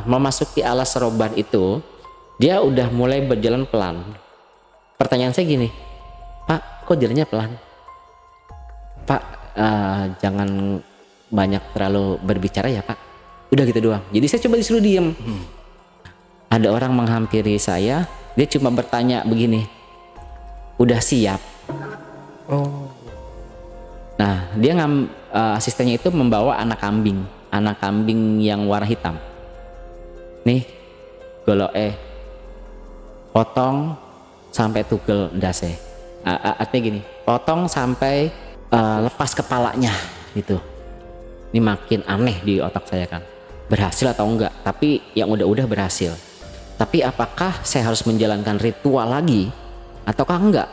memasuki alas roban itu dia udah mulai berjalan pelan. Pertanyaan saya gini, Pak, kok jalannya pelan? Pak, jangan banyak terlalu berbicara ya Pak. Udah gitu doang. Jadi saya coba disuruh diem. Ada orang menghampiri saya, dia cuma bertanya begini, udah siap? Oh. Nah, dia asistennya itu membawa anak kambing yang warna hitam. Nih, potong sampai tugel ndase. Artinya gini, potong sampai lepas kepalanya gitu. Ini makin aneh di otak saya kan. Berhasil atau enggak? Tapi yang udah berhasil. Tapi apakah saya harus menjalankan ritual lagi ataukah enggak?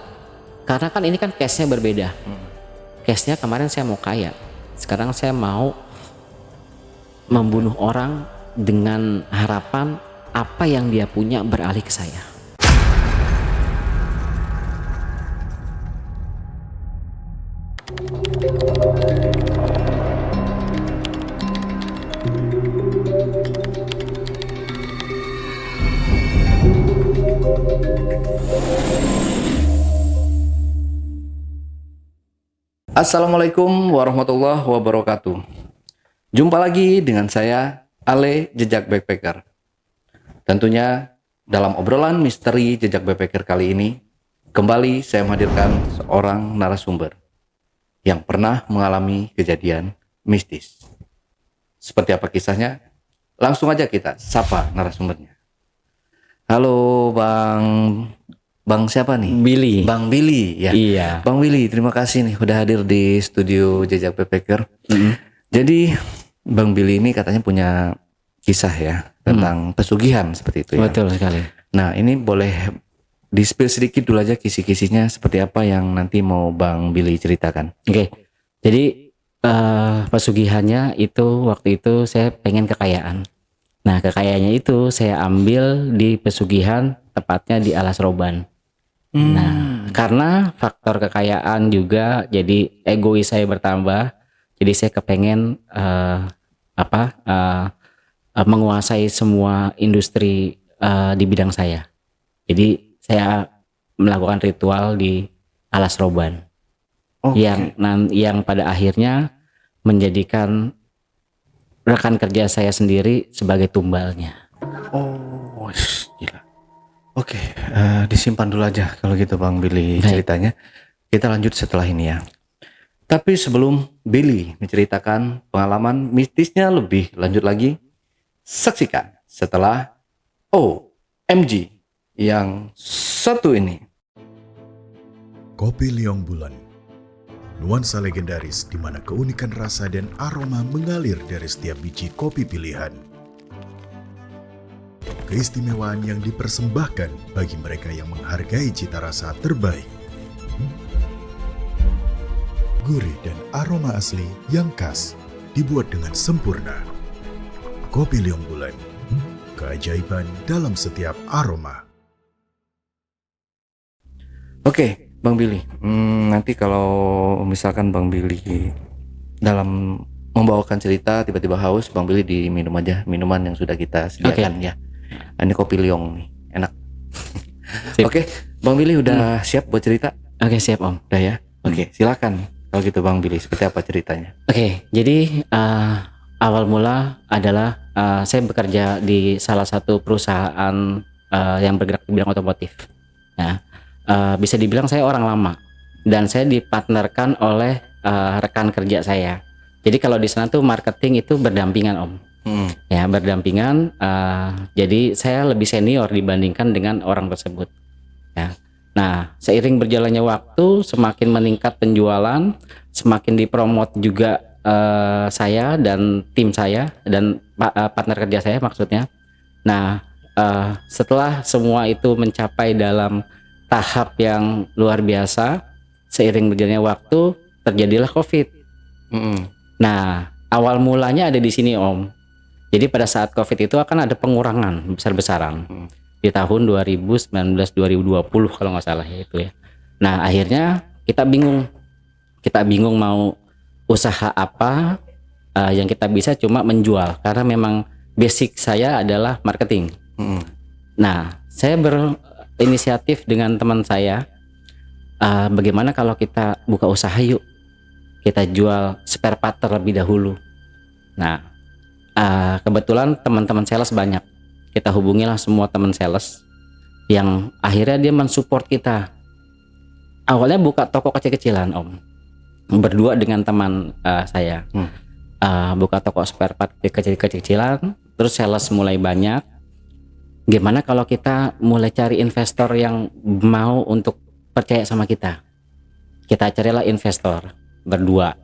Karena kan ini kan case-nya berbeda. Case-nya kemarin saya mau kaya. Sekarang saya mau membunuh orang dengan harapan apa yang dia punya beralih ke saya. Assalamualaikum warahmatullahi wabarakatuh. Jumpa lagi dengan saya, Ale Jejak Backpacker. Tentunya dalam obrolan misteri Jejak Backpacker kali ini, kembali saya menghadirkan seorang narasumber yang pernah mengalami kejadian mistis. Seperti apa kisahnya? Langsung aja kita sapa narasumbernya. Halo Bang siapa nih? Billy. Bang Billy ya. Iya. Bang Billy, terima kasih nih udah hadir di studio Jejak Backpacker. Jadi Bang Billy ini katanya punya kisah ya tentang pesugihan seperti itu ya. Betul sekali. Nah, ini boleh di-spill sedikit dulu aja kisi-kisinya seperti apa yang nanti mau Bang Billy ceritakan. Oke. Jadi pesugihannya itu waktu itu saya pengen kekayaan. Nah, kekayaannya itu saya ambil di pesugihan, tepatnya di Alas Roban. Nah, karena faktor kekayaan juga, jadi egois saya bertambah. Jadi saya kepengen menguasai semua industri di bidang saya. Jadi saya melakukan ritual di Alas Roban, yang pada akhirnya menjadikan rekan kerja saya sendiri sebagai tumbalnya. Oh, gila. Oke, disimpan dulu aja kalau gitu Bang Billy ceritanya. Kita lanjut setelah ini ya. Tapi sebelum Billy menceritakan pengalaman mistisnya lebih lanjut lagi, saksikan setelah OMG yang satu ini. Kopi Liong Bulan, nuansa legendaris di mana keunikan rasa dan aroma mengalir dari setiap biji kopi pilihan. Keistimewaan yang dipersembahkan bagi mereka yang menghargai cita rasa terbaik. Gurih dan aroma asli yang khas dibuat dengan sempurna. Kopi Liong Bulan, keajaiban dalam setiap aroma. Oke, Bang Billy, nanti kalau misalkan Bang Billy dalam membawakan cerita tiba-tiba haus, Bang Billy diminum aja minuman yang sudah kita sediakan ya. Ini kopi Liong nih, enak. Oke, Bang Billy udah siap buat cerita? Oke, siap Om. Udah ya? Oke, silakan. Kalau gitu Bang Billy, seperti apa ceritanya? Oke, jadi awal mula adalah saya bekerja di salah satu perusahaan yang bergerak di bidang otomotif. Ya, bisa dibilang saya orang lama dan saya dipartnerkan oleh rekan kerja saya. Jadi kalau di sana tuh marketing itu berdampingan Om. Ya, berdampingan. Jadi saya lebih senior dibandingkan dengan orang tersebut. Ya. Nah, seiring berjalannya waktu, semakin meningkat penjualan, semakin dipromot juga saya dan tim saya dan partner kerja saya maksudnya. Nah, setelah semua itu mencapai dalam tahap yang luar biasa, seiring berjalannya waktu terjadilah COVID. Nah, awal mulanya ada di sini Om. Jadi pada saat COVID itu akan ada pengurangan besar-besaran di tahun 2019-2020 kalau nggak salah ya itu ya. Nah akhirnya kita bingung mau usaha apa yang kita bisa cuma menjual karena memang basic saya adalah marketing. Nah, saya berinisiatif dengan teman saya, bagaimana kalau kita buka usaha yuk, kita jual spare part terlebih dahulu. Nah, kebetulan teman-teman sales banyak, kita hubungilah semua teman sales yang akhirnya dia mensupport kita. Awalnya buka toko kecil-kecilan Om, berdua dengan teman saya. Buka toko spare part kecil-kecilan, terus sales mulai banyak. Gimana kalau kita mulai cari investor yang mau untuk percaya sama kita? Kita carilah investor berdua.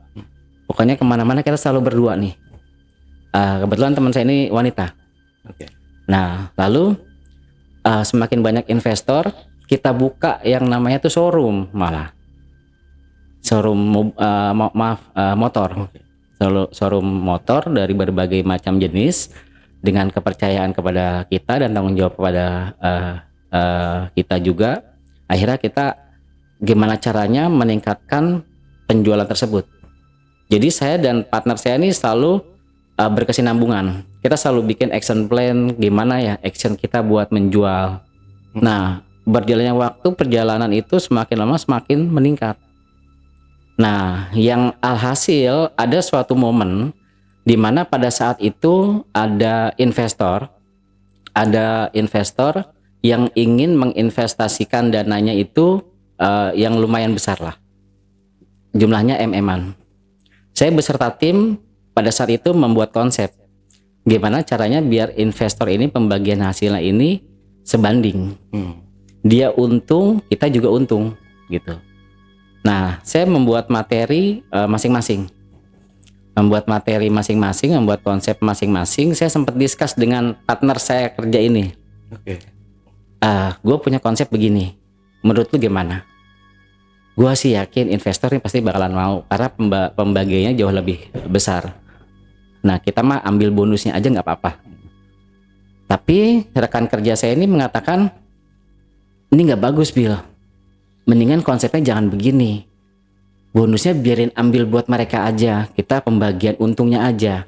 Pokoknya kemana-mana kita selalu berdua nih. Kebetulan teman saya ini wanita. Nah, lalu semakin banyak investor, kita buka yang namanya tuh showroom, malah showroom motor. Showroom motor dari berbagai macam jenis, dengan kepercayaan kepada kita dan tanggung jawab kepada kita juga. Akhirnya kita gimana caranya meningkatkan penjualan tersebut. Jadi saya dan partner saya ini selalu berkesinambungan. Kita selalu bikin action plan, gimana ya action kita buat menjual. Nah, berjalannya waktu, perjalanan itu semakin lama semakin meningkat. Nah, yang alhasil ada suatu momen di mana pada saat itu ada investor yang ingin menginvestasikan dananya itu yang lumayan besar lah, jumlahnya MM-an. Saya beserta tim pada saat itu membuat konsep gimana caranya biar investor ini pembagian hasilnya ini sebanding. Dia untung, kita juga untung gitu. Nah, saya membuat materi masing-masing. Membuat konsep masing-masing. Saya sempat discuss dengan partner saya kerja ini. Gue punya konsep begini. Menurut lu gimana? Gue sih yakin investor ini pasti bakalan mau karena pembagiannya jauh lebih besar. Nah, kita mah ambil bonusnya aja nggak apa-apa. Tapi rekan kerja saya ini mengatakan, ini nggak bagus Bill, mendingan konsepnya jangan begini, bonusnya biarin ambil buat mereka aja, kita pembagian untungnya aja.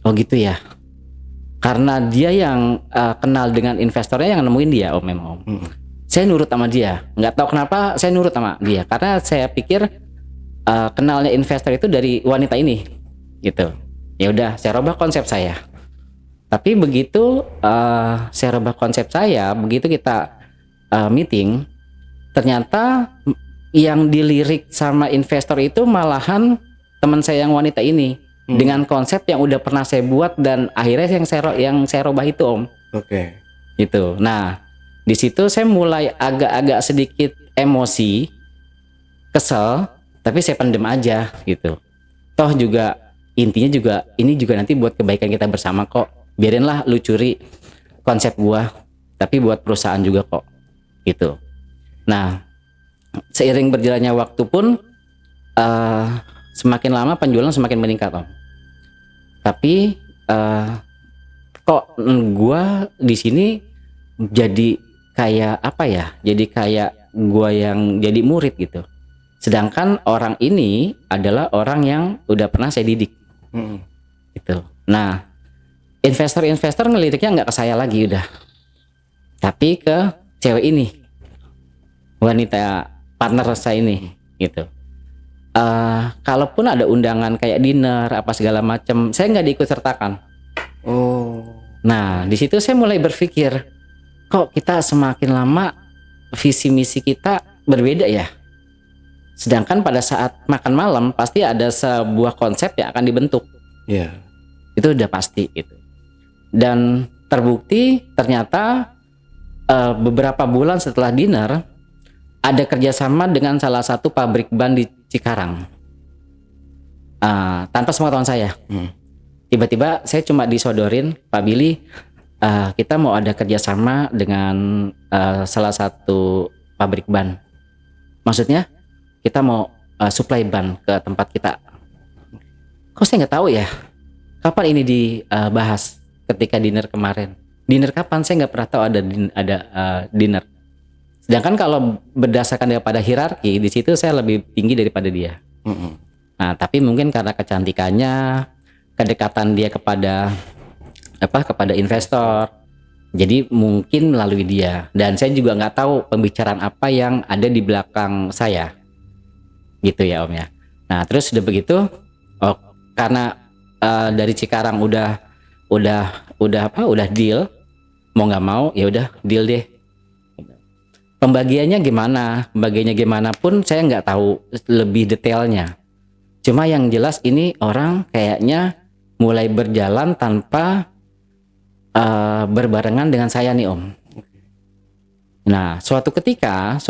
Oh gitu ya, karena dia yang kenal dengan investornya yang nemuin dia Om, memang Om. Saya nurut sama dia, nggak tahu kenapa saya nurut sama dia, karena saya pikir kenalnya investor itu dari wanita ini gitu. Ya udah, saya rubah konsep saya. Tapi begitu saya rubah konsep saya, begitu kita meeting, ternyata yang dilirik sama investor itu malahan teman saya yang wanita ini dengan konsep yang udah pernah saya buat dan akhirnya yang saya rubah itu Om. Gitu. Nah, di situ saya mulai agak-agak sedikit emosi, kesel, tapi saya pendem aja gitu. Toh juga intinya juga ini juga nanti buat kebaikan kita bersama kok. Biarinlah lu curi konsep gua, tapi buat perusahaan juga kok. Gitu. Nah, seiring berjalannya waktu pun semakin lama penjualan semakin meningkat Om. Tapi kok gua di sini jadi kayak apa ya? Jadi kayak gua yang jadi murid gitu. Sedangkan orang ini adalah orang yang udah pernah saya didik. Gitu. Nah, investor ngeliriknya nggak ke saya lagi udah, tapi ke cewek ini, wanita partner saya ini gitu. Kalaupun ada undangan kayak dinner apa segala macam, saya nggak diikut sertakan. Nah, di situ saya mulai berpikir, kok kita semakin lama visi misi kita berbeda ya. Sedangkan pada saat makan malam pasti ada sebuah konsep yang akan dibentuk. Itu udah pasti gitu. Dan terbukti ternyata beberapa bulan setelah dinner ada kerjasama dengan salah satu pabrik ban di Cikarang. Tanpa sepengetahuan saya. Tiba-tiba saya cuma disodorin, Pak Billy, kita mau ada kerjasama dengan salah satu pabrik ban. Maksudnya kita mau supply ban ke tempat kita. Kok saya nggak tahu ya? Kapan ini dibahas ketika dinner kemarin? Dinner kapan? Saya nggak pernah tahu ada dinner. Sedangkan kalau berdasarkan daripada hierarki, di situ saya lebih tinggi daripada dia. Nah, tapi mungkin karena kecantikannya, kedekatan dia kepada kepada investor. Jadi mungkin melalui dia, dan saya juga nggak tahu pembicaraan apa yang ada di belakang saya, gitu ya Om ya. Nah terus udah begitu, karena dari Cikarang udah deal, mau nggak mau ya udah deal deh. Pembagiannya gimana pun saya nggak tahu lebih detailnya. Cuma yang jelas ini orang kayaknya mulai berjalan tanpa berbarengan dengan saya nih Om. Nah suatu ketika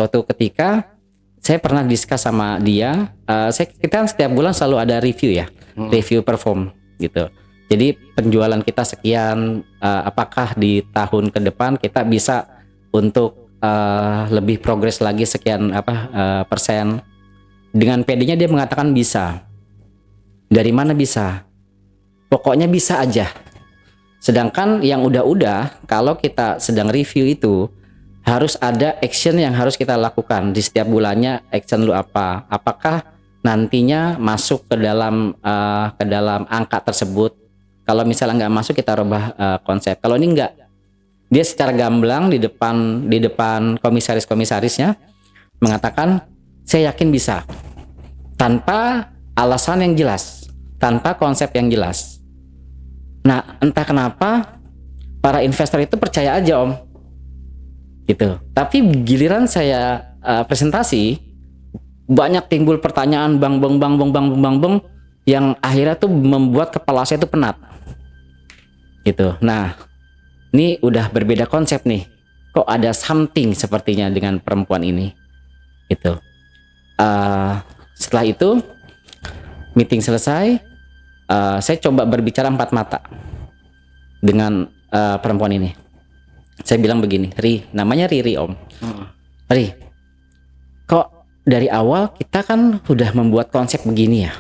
saya pernah discuss sama dia. Kita setiap bulan selalu ada review ya, review perform gitu. Jadi penjualan kita sekian, apakah di tahun ke depan kita bisa untuk lebih progres lagi sekian persen. Dengan PD-nya dia mengatakan bisa. Dari mana bisa? Pokoknya bisa aja. Sedangkan yang udah-udah, kalau kita sedang review itu harus ada action yang harus kita lakukan di setiap bulannya. Action lu apa? Apakah nantinya masuk ke dalam angka tersebut? Kalau misalnya nggak masuk, kita rubah konsep. Kalau ini nggak, dia secara gamblang di depan komisarisnya mengatakan saya yakin bisa, tanpa alasan yang jelas, tanpa konsep yang jelas. Nah entah kenapa para investor itu percaya aja Om, gitu. Tapi giliran saya presentasi, banyak timbul pertanyaan bang yang akhirnya tuh membuat kepala saya tuh penat, gitu. Nah ini udah berbeda konsep nih, kok ada something sepertinya dengan perempuan ini, gitu. Setelah itu meeting selesai, saya coba berbicara 4 mata dengan perempuan ini. Saya bilang begini, namanya Riri Om. Ri, kok dari awal kita kan udah membuat konsep begini ya.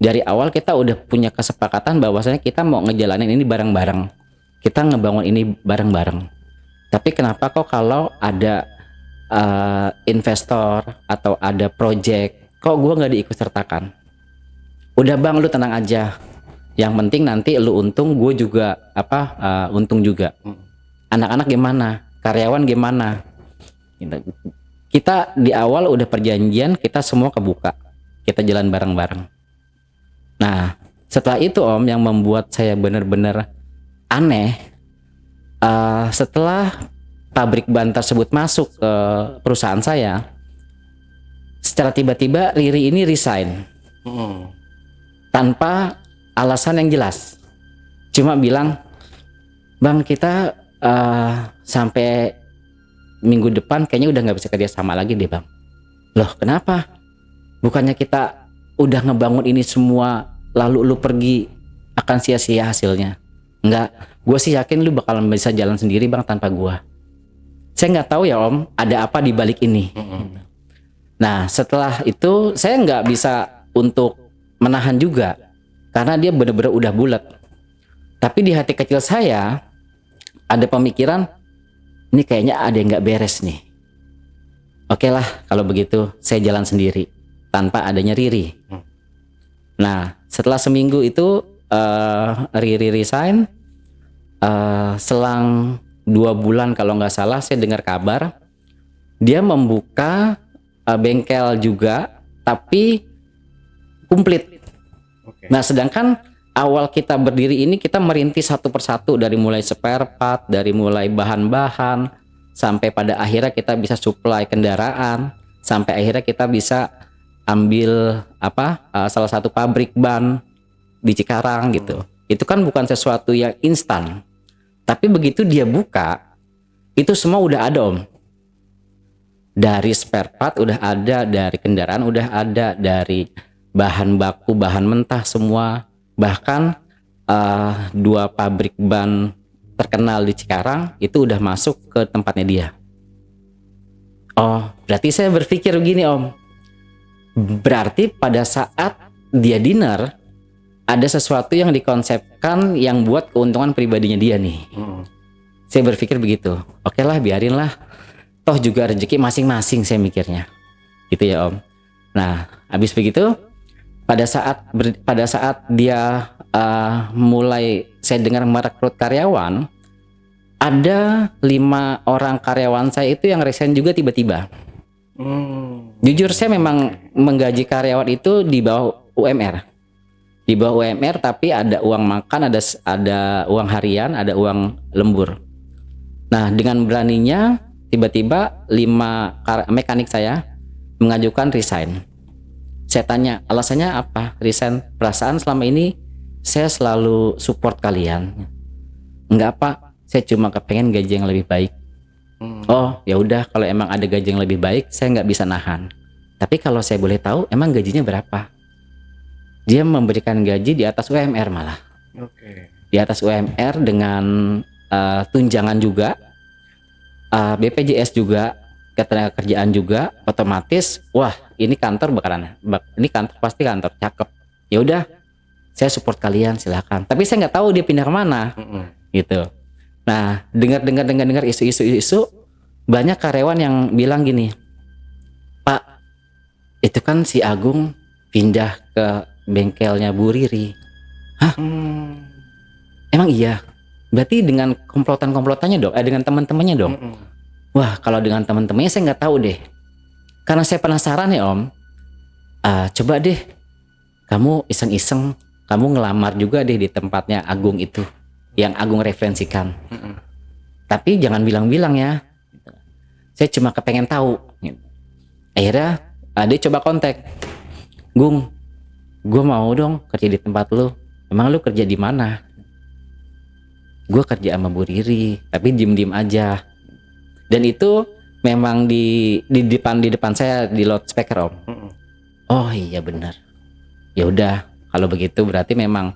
Dari awal kita udah punya kesepakatan bahwasanya kita mau ngejalanin ini bareng-bareng. Kita ngebangun ini bareng-bareng. Tapi kenapa kok kalau ada investor atau ada project, kok gue nggak diikutsertakan? Udah bang, lu tenang aja. Yang penting nanti lu untung, gue juga untung juga. Anak-anak gimana? Karyawan gimana? Kita di awal udah perjanjian, kita semua kebuka. Kita jalan bareng-bareng. Nah, setelah itu Om, yang membuat saya benar-benar aneh, setelah pabrik ban tersebut masuk ke perusahaan saya, secara tiba-tiba Riri ini resign tanpa alasan yang jelas. Cuma bilang, bang kita sampai minggu depan kayaknya udah nggak bisa kerja sama lagi deh bang. Loh kenapa? Bukannya kita udah ngebangun ini semua lalu lu pergi, akan sia-sia hasilnya? Enggak, gue sih yakin lu bakalan bisa jalan sendiri bang tanpa gue. Saya nggak tahu ya Om, ada apa di balik ini. Nah setelah itu saya nggak bisa untuk menahan juga, karena dia benar-benar udah bulat. Tapi di hati kecil saya ada pemikiran, ini kayaknya ada yang nggak beres nih. Oke lah kalau begitu saya jalan sendiri tanpa adanya Riri. Nah setelah seminggu itu Riri resign. Selang 2 bulan kalau nggak salah, saya dengar kabar dia membuka bengkel juga, tapi komplit. Nah sedangkan awal kita berdiri ini kita merintis satu persatu, dari mulai spare part, dari mulai bahan-bahan, sampai pada akhirnya kita bisa supply kendaraan, sampai akhirnya kita bisa ambil salah satu pabrik ban di Cikarang gitu. Itu kan bukan sesuatu yang instan. Tapi begitu dia buka, itu semua udah ada Om. Dari spare part udah ada, dari kendaraan udah ada, dari bahan baku, bahan mentah semua. Bahkan 2 pabrik ban terkenal di Cikarang itu udah masuk ke tempatnya dia. Oh, berarti saya berpikir begini Om. Berarti pada saat dia dinner, ada sesuatu yang dikonsepkan yang buat keuntungan pribadinya dia nih. Saya berpikir begitu. Oke lah, biarin lah. Toh juga rezeki masing-masing, saya mikirnya. Gitu ya Om. Nah, habis begitu, pada saat dia mulai saya dengar merekrut karyawan, ada 5 orang karyawan saya itu yang resign juga tiba-tiba. Jujur saya memang menggaji karyawan itu di bawah UMR. Di bawah UMR, tapi ada uang makan, ada uang harian, ada uang lembur. Nah, dengan beraninya tiba-tiba 5 mekanik saya mengajukan resign. Saya tanya, alasannya apa resign? Perasaan selama ini saya selalu support kalian. Enggak, Pak, saya cuma kepengen gaji yang lebih baik. Oh, ya udah, kalau emang ada gaji yang lebih baik, saya nggak bisa nahan. Tapi kalau saya boleh tahu, emang gajinya berapa? Dia memberikan gaji di atas UMR malah. Di atas UMR dengan tunjangan juga, BPJS juga, ketenagakerjaan juga, otomatis, wah, ini kantor ini kantor pasti kantor cakep. Ya udah, saya support kalian, silakan. Tapi saya nggak tahu dia pindah kemana, gitu. Nah, dengar isu, banyak karyawan yang bilang gini, Pak, itu kan si Agung pindah ke bengkelnya Bu Riri. Hah? Emang iya? Berarti dengan komplotan-komplotannya dong, dengan teman-temannya dong. Wah, kalau dengan teman-temannya saya nggak tahu deh. Karena saya penasaran ya Om. Coba deh, kamu iseng-iseng, kamu ngelamar juga deh di tempatnya Agung itu, yang Agung referensikan. Tapi jangan bilang-bilang ya. Saya cuma kepengen tahu. Akhirnya dia coba kontak, Gung, gue mau dong kerja di tempat lu. Emang lu kerja di mana? Gue kerja sama Bu Riri, tapi diem-diem aja. Dan itu memang di depan saya di loudspeaker Om. Oh iya benar. Ya udah, kalau begitu berarti memang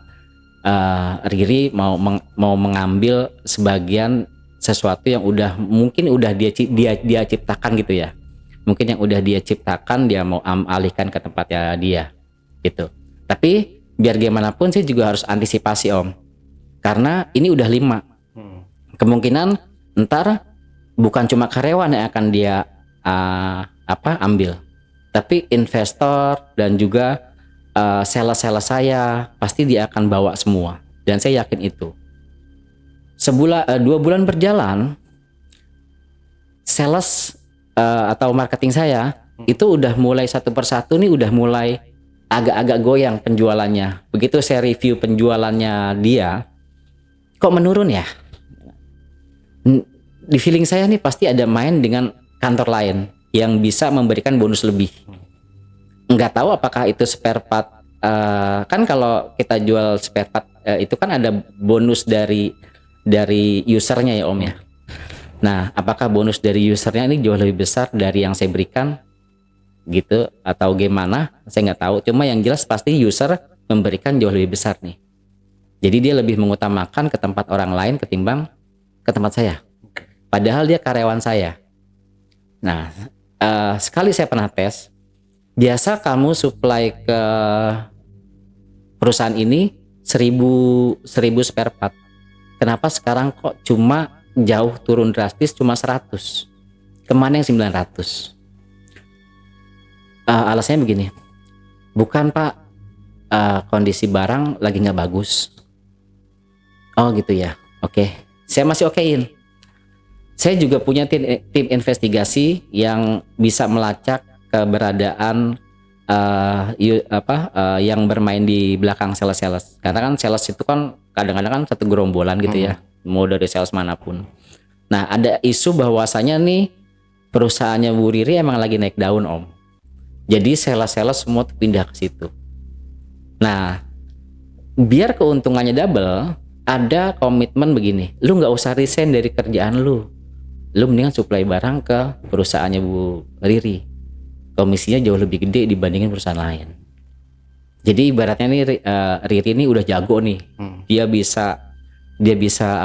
Riri mau mengambil sebagian sesuatu yang mungkin udah dia ciptakan gitu ya. Mungkin yang udah dia ciptakan dia mau alihkan ke tempatnya dia gitu. Tapi biar gimana pun saya juga harus antisipasi Om. Karena ini udah 5. Kemungkinan ntar bukan cuma karyawan yang akan dia ambil, tapi investor dan juga sales-sales saya pasti dia akan bawa semua. Dan saya yakin itu. 2 bulan berjalan, sales atau marketing saya itu udah mulai satu persatu nih udah mulai agak-agak goyang penjualannya. Begitu saya review penjualannya dia, kok menurun ya? Di feeling saya nih pasti ada main dengan kantor lain yang bisa memberikan bonus lebih. Nggak tahu apakah itu spare part. Kan kalau kita jual spare part itu kan ada bonus dari usernya ya Om ya. Nah, apakah bonus dari usernya ini jauh lebih besar dari yang saya berikan gitu atau gimana? Saya nggak tahu. Cuma yang jelas pasti user memberikan jauh lebih besar nih. Jadi dia lebih mengutamakan ke tempat orang lain ketimbang ke tempat saya. Padahal dia karyawan saya. Nah, sekali saya pernah tes, biasa kamu supply ke perusahaan ini 1000 spare part. Kenapa sekarang kok cuma jauh turun drastis cuma 100? Kemana yang 900? Alasannya begini, bukan Pak, kondisi barang lagi nggak bagus. Oh gitu ya, oke. Saya masih okein. Saya juga punya tim investigasi yang bisa melacak keberadaan yang bermain di belakang sales. Karena kan sales itu kan kadang-kadang kan satu gerombolan gitu ya, mau dari sales manapun. Nah, ada isu bahwasanya nih perusahaannya Bu Riri emang lagi naik daun Om. Jadi sales semua pindah ke situ. Nah, biar keuntungannya double, ada komitmen begini, lu nggak usah resign dari kerjaan lu mendingan supply barang ke perusahaannya Bu Riri. Komisinya jauh lebih gede dibandingin perusahaan lain. Jadi ibaratnya nih Riri ini udah jago nih. Dia bisa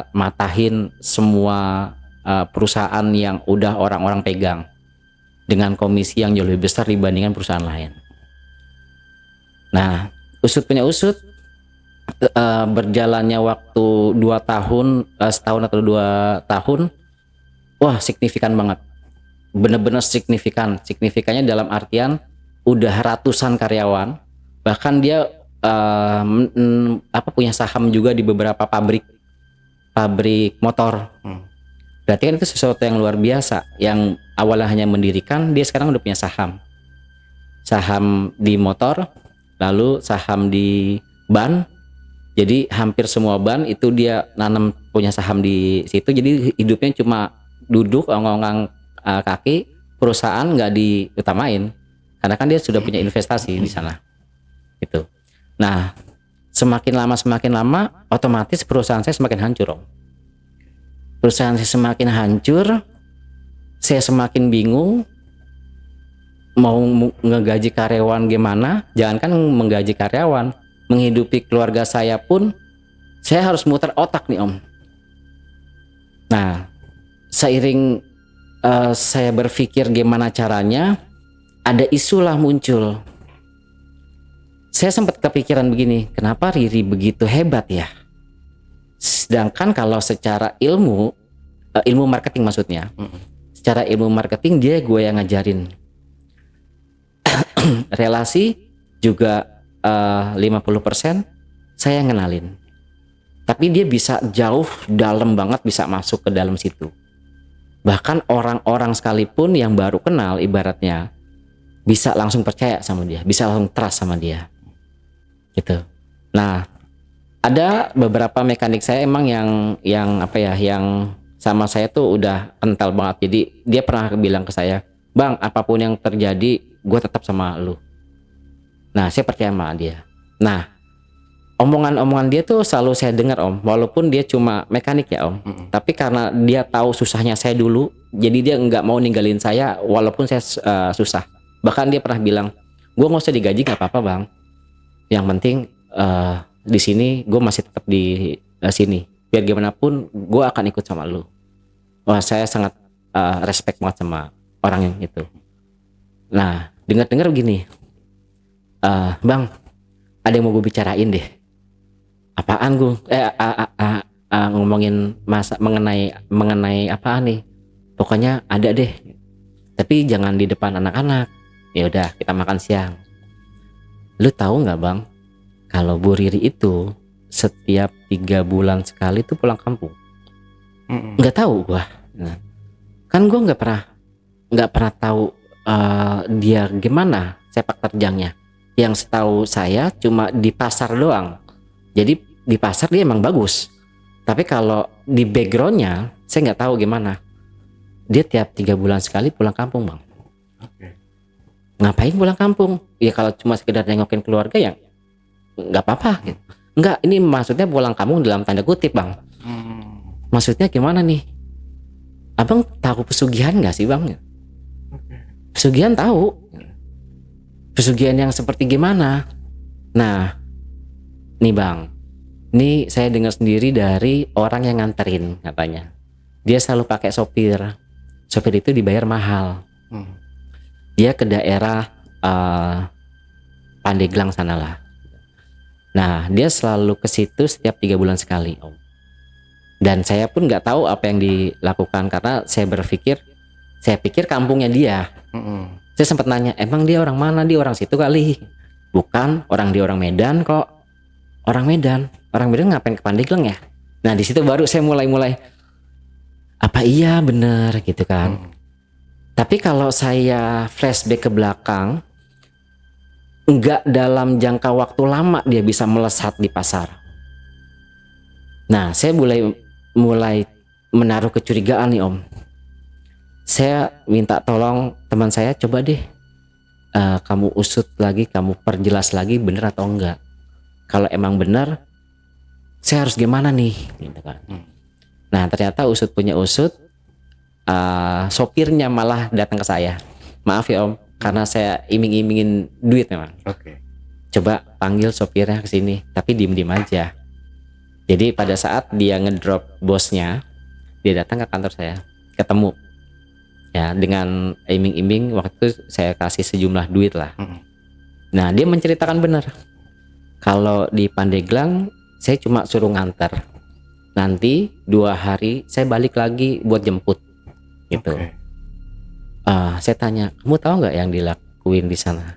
matahin semua perusahaan yang udah orang-orang pegang dengan komisi yang jauh lebih besar dibandingkan perusahaan lain. Nah, usut punya usut, berjalannya waktu 2 tahun, setahun atau 2 tahun, wah signifikan banget. Bener-bener signifikannya dalam artian udah ratusan karyawan, bahkan dia punya saham juga di beberapa pabrik motor. Berarti kan itu sesuatu yang luar biasa. Yang awalnya hanya mendirikan, dia sekarang udah punya saham di motor, lalu saham di ban. Jadi hampir semua ban itu dia nanam, punya saham di situ. Jadi hidupnya cuma duduk ongong-ongong kaki, perusahaan nggak diutamain karena kan dia sudah punya investasi di sana gitu. Nah, semakin lama otomatis perusahaan saya semakin hancur, Om. Perusahaan saya semakin hancur, saya semakin bingung mau ngegaji karyawan gimana. Jangankan menggaji karyawan, menghidupi keluarga saya pun saya harus muter otak nih, Om. Nah, seiring saya berpikir gimana caranya, ada isu lah muncul. Saya sempat kepikiran begini, kenapa Riri begitu hebat ya? Sedangkan kalau secara ilmu marketing maksudnya, secara ilmu marketing dia gue yang ngajarin. Relasi juga 50% saya yang ngenalin. Tapi dia bisa jauh dalam banget, bisa masuk ke dalam situ. Bahkan orang-orang sekalipun yang baru kenal ibaratnya bisa langsung percaya sama dia, bisa langsung trust sama dia. Gitu. Nah, ada beberapa mekanik saya emang yang sama saya tuh udah kental banget. Jadi dia pernah bilang ke saya, "Bang, apapun yang terjadi, gue tetap sama lu." Nah, saya percaya sama dia. Nah, omongan-omongan dia tuh selalu saya dengar, Om. Walaupun dia cuma mekanik ya, Om. Tapi karena dia tahu susahnya saya dulu, jadi dia nggak mau ninggalin saya walaupun saya susah. Bahkan dia pernah bilang, "Gue nggak usah digaji, nggak apa-apa, Bang. Yang penting di sini gue masih tetap di sini. Biar gimana pun gue akan ikut sama lu." Wah, saya sangat respect banget sama orang yang itu. Nah, dengar-dengar begini, "Bang, ada yang mau gue bicarain deh." Apaan gue? Ngomongin mengenai apaan nih? Pokoknya ada deh. Tapi jangan di depan anak-anak. Ya udah, kita makan siang. Lu tahu nggak, Bang? Kalau Bu Riri itu setiap 3 bulan sekali tuh pulang kampung. Nggak tahu gua. Nah, kan gua nggak pernah tahu dia gimana sepak terjangnya. Yang setahu saya cuma di pasar doang. Jadi di pasar dia emang bagus. Tapi kalau di backgroundnya saya nggak tahu gimana. Dia tiap 3 bulan sekali pulang kampung, Bang. Ngapain pulang kampung? Ya kalau cuma sekedar nengokin keluarga ya nggak apa-apa gitu. Enggak, ini maksudnya pulang kampung dalam tanda kutip, Bang. Maksudnya gimana nih? Abang tahu pesugihan nggak sih, Bang? Pesugihan tahu. Pesugihan yang seperti gimana? Nah, nih Bang, ini saya dengar sendiri dari orang yang nganterin katanya. Dia selalu pakai sopir. Sopir itu dibayar mahal. Dia ke daerah Pandeglang sana lah. Nah, dia selalu ke situ setiap 3 bulan sekali, Om. Dan saya pun nggak tahu apa yang dilakukan karena saya pikir kampungnya dia. Saya sempat nanya, emang dia orang mana? Dia orang situ kali? Bukan, dia orang Medan kok. Orang Medan ngapain ke Pandeglang ya? Nah, di situ baru saya mulai apa iya bener gitu kan. Tapi kalau saya flashback ke belakang, enggak dalam jangka waktu lama dia bisa melesat di pasar. Nah, saya mulai menaruh kecurigaan nih, Om. Saya minta tolong teman saya, coba deh kamu usut lagi, kamu perjelas lagi bener atau enggak. Kalau emang bener, saya harus gimana nih gitu kan. Nah, ternyata usut punya usut, sopirnya malah datang ke saya. Maaf ya, Om, karena saya iming-imingin duit memang. Coba panggil sopirnya ke sini, tapi diem-diem aja. Jadi pada saat dia ngedrop bosnya, dia datang ke kantor saya, ketemu. Ya, dengan iming-iming waktu itu saya kasih sejumlah duit lah. Nah, dia menceritakan benar. Kalau di Pandeglang saya cuma suruh nganter. Nanti 2 hari saya balik lagi buat jemput. Gitu. Saya tanya, kamu tahu nggak yang dilakuin di sana?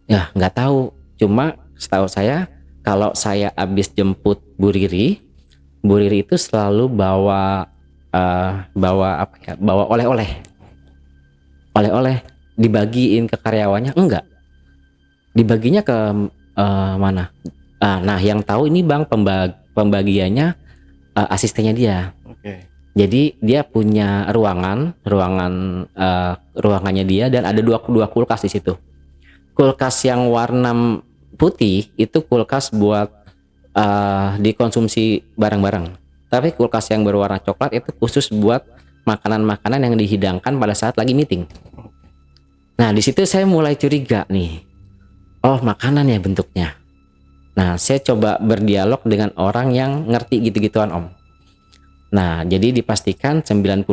Ya, nggak tahu. Cuma setahu saya kalau saya habis jemput Bu Riri itu selalu bawa apa ya? Bawa oleh-oleh dibagiin ke karyawannya enggak? Dibaginya ke mana? Nah, yang tahu ini Bang pembagiannya asistennya dia. Oke. Jadi dia punya ruangannya dia dan ada dua kulkas di situ. Kulkas yang warna putih itu kulkas buat dikonsumsi barang-barang. Tapi kulkas yang berwarna coklat itu khusus buat makanan-makanan yang dihidangkan pada saat lagi meeting. Nah, di situ saya mulai curiga nih. Oh, makanan ya bentuknya. Nah, saya coba berdialog dengan orang yang ngerti gitu-gituan Om. Nah, jadi dipastikan 90%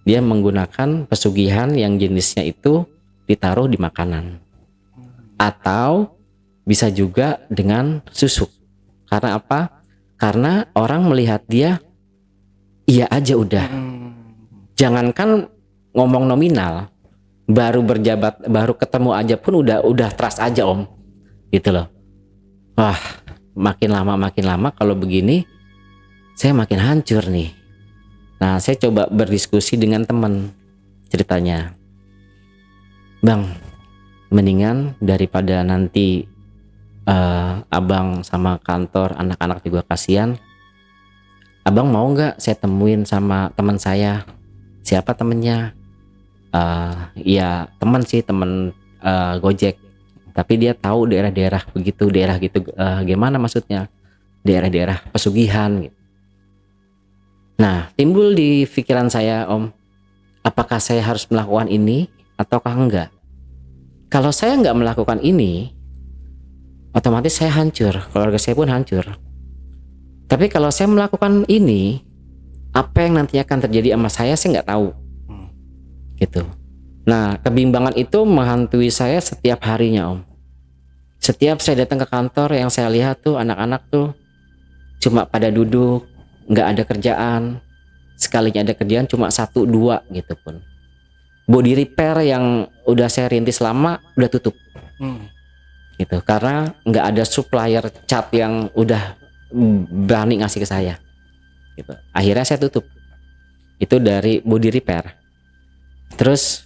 dia menggunakan pesugihan yang jenisnya itu ditaruh di makanan. Atau bisa juga dengan susuk. Karena apa? Karena orang melihat dia iya aja udah. Jangankan ngomong nominal, baru berjabat, baru ketemu aja pun udah trust aja Om. Gitu loh. Wah, makin lama kalau begini saya makin hancur nih. Nah, saya coba berdiskusi dengan teman ceritanya. Bang, mendingan daripada nanti abang sama kantor anak-anak juga kasihan. Abang mau nggak saya temuin sama teman saya? Siapa temennya? Ya teman sih, teman Gojek. Tapi dia tahu daerah-daerah begitu, daerah gitu. Gimana maksudnya? Daerah-daerah pesugihan gitu. Nah, timbul di pikiran saya Om, apakah saya harus melakukan ini ataukah enggak? Kalau saya enggak melakukan ini, otomatis saya hancur, keluarga saya pun hancur. Tapi kalau saya melakukan ini, apa yang nantinya akan terjadi sama saya enggak tahu. Gitu. Nah, kebimbangan itu menghantui saya setiap harinya Om. Setiap saya datang ke kantor, yang saya lihat tuh anak-anak tuh cuma pada duduk, nggak ada kerjaan. Sekalinya ada kerjaan cuma 1-2 gitu pun. Body repair yang udah saya rintis lama udah tutup. Gitu, karena nggak ada supplier cat yang udah berani ngasih ke saya. Gitu. Akhirnya saya tutup. Itu dari body repair. Terus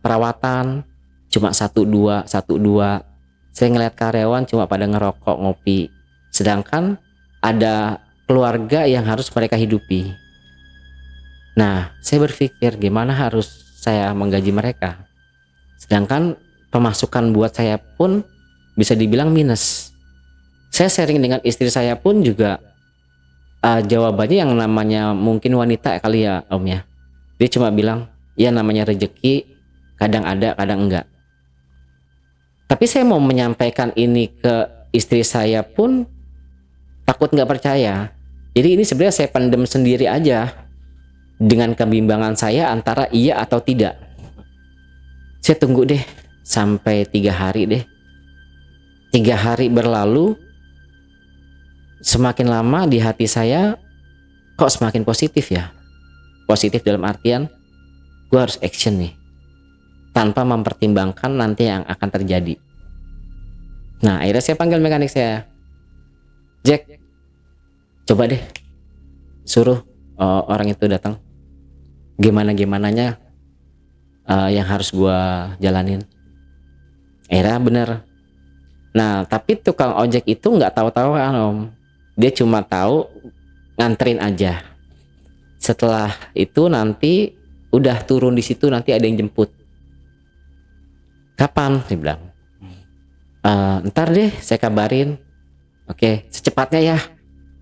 perawatan cuma 1-2. Saya ngeliat karyawan cuma pada ngerokok, ngopi. Sedangkan ada keluarga yang harus mereka hidupi. Nah, saya berpikir gimana harus saya menggaji mereka. Sedangkan pemasukan buat saya pun bisa dibilang minus. Saya sharing dengan istri saya pun juga jawabannya yang namanya mungkin wanita kali ya Om ya. Dia cuma bilang, ya namanya rezeki kadang ada, kadang enggak. Tapi saya mau menyampaikan ini ke istri saya pun takut nggak percaya. Jadi ini sebenarnya saya pendem sendiri aja dengan kebimbangan saya antara iya atau tidak. Saya tunggu deh sampai 3 hari deh. 3 hari berlalu, semakin lama di hati saya kok semakin positif ya. Positif dalam artian gue harus action nih, tanpa mempertimbangkan nanti yang akan terjadi. Nah, akhirnya saya panggil mekanik saya. Jack, coba deh suruh orang itu datang. Gimananya yang harus gua jalanin. Akhirnya bener. Nah, tapi tukang ojek itu nggak tahu-tahu kan Om. Dia cuma tahu nganterin aja. Setelah itu nanti udah turun di situ, nanti ada yang jemput. Kapan? Dia bilang. Ntar deh saya kabarin. Oke, secepatnya ya.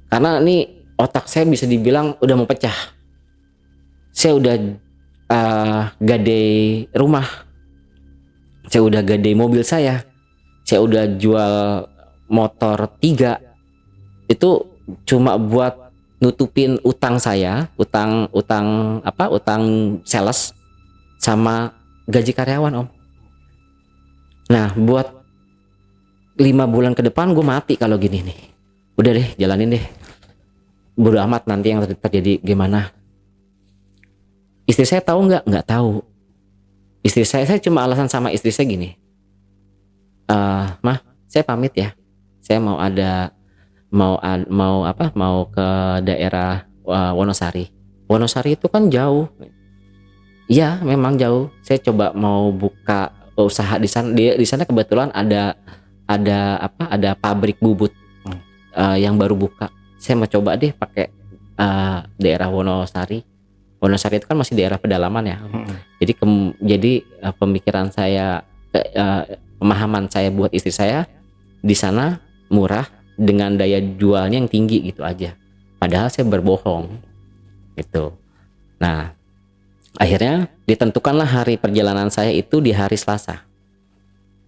Karena ini otak saya bisa dibilang udah mau pecah. Saya udah gadai rumah. Saya udah gadai mobil saya. Saya udah jual motor 3. Itu cuma buat nutupin utang saya, utang sales sama gaji karyawan Om. Nah, buat 5 bulan ke depan gue mati kalau gini nih. Udah deh, jalanin deh. Bodo amat nanti yang terjadi gimana. Istri saya tahu nggak? Nggak tahu. Istri saya cuma alasan sama istri saya gini. Mah, saya pamit ya. Saya mau ke daerah Wonosari. Wonosari itu kan jauh. Iya, memang jauh. Saya coba mau buka usaha di sana. Di sana kebetulan ada pabrik bubut yang baru buka. Saya mau coba deh pakai daerah Wonosari. Wonosari itu kan masih daerah pedalaman ya. Jadi pemikiran saya, pemahaman saya buat istri saya di sana murah dengan daya jualnya yang tinggi gitu aja. Padahal saya berbohong gitu. Nah, akhirnya ditentukanlah hari perjalanan saya itu di hari Selasa.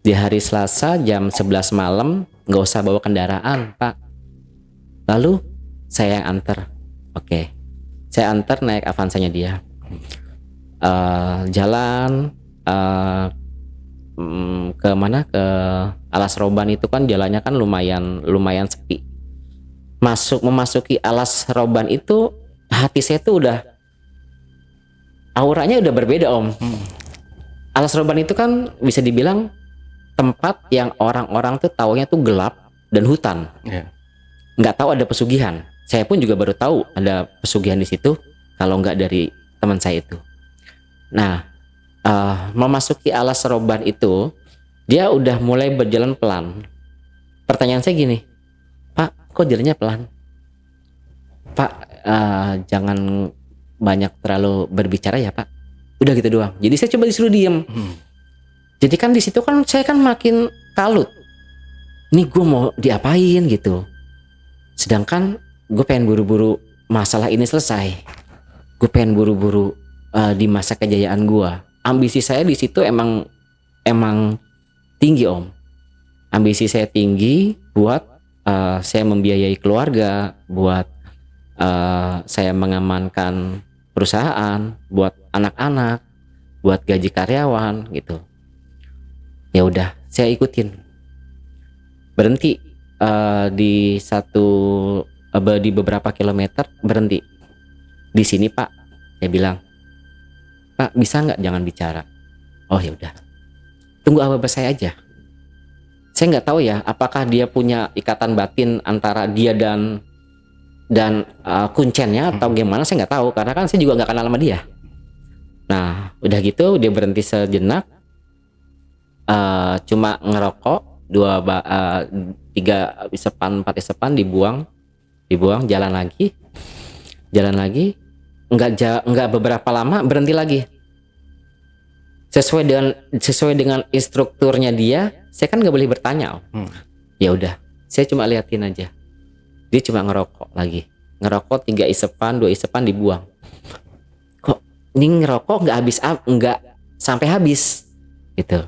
Di hari Selasa jam 11 malam, nggak usah bawa kendaraan, Pak. Lalu saya yang antar. Oke. Saya antar naik Avanza-nya dia. Jalan ke mana, ke Alas Roban itu kan jalannya kan lumayan sepi. Memasuki Alas Roban itu hati saya tuh udah auranya udah berbeda, Om. Alas Roban itu kan bisa dibilang tempat yang orang-orang tuh taunya tuh gelap dan hutan. Nggak tahu ada pesugihan. Saya pun juga baru tahu ada pesugihan di situ kalau nggak dari teman saya itu. Nah, memasuki Alas Roban itu dia udah mulai berjalan pelan. Pertanyaan saya gini, Pak, kok jalannya pelan? Pak, jangan banyak terlalu berbicara ya, Pak. Udah gitu doang. Jadi saya coba disuruh diem. Jadi kan di situ kan saya kan makin kalut. Nih gue mau diapain gitu. Sedangkan gue pengen buru-buru masalah ini selesai. Gue pengen buru-buru di masa kejayaan gue. Ambisi saya di situ emang tinggi, Om. Ambisi saya tinggi buat saya membiayai keluarga, buat saya mengamankan perusahaan, buat anak-anak, buat gaji karyawan gitu. Ya udah, saya ikutin. Berhenti di beberapa kilometer, berhenti. Di sini, Pak, saya bilang, Pak, bisa nggak jangan bicara? Oh ya udah, tunggu abah saya aja. Saya nggak tahu ya, apakah dia punya ikatan batin antara dia dan kuncennya atau gimana, saya nggak tahu karena kan saya juga nggak kenal sama dia. Nah, udah gitu dia berhenti sejenak, cuma ngerokok 3 isepan 4 isepan dibuang, jalan lagi, nggak beberapa lama berhenti lagi. Sesuai dengan instrukturnya dia, saya kan nggak boleh bertanya. Ya udah, saya cuma liatin aja. Dia cuma ngerokok lagi, 3 isepan 2 isepan dibuang. Kok ini ngerokok nggak sampai habis gitu.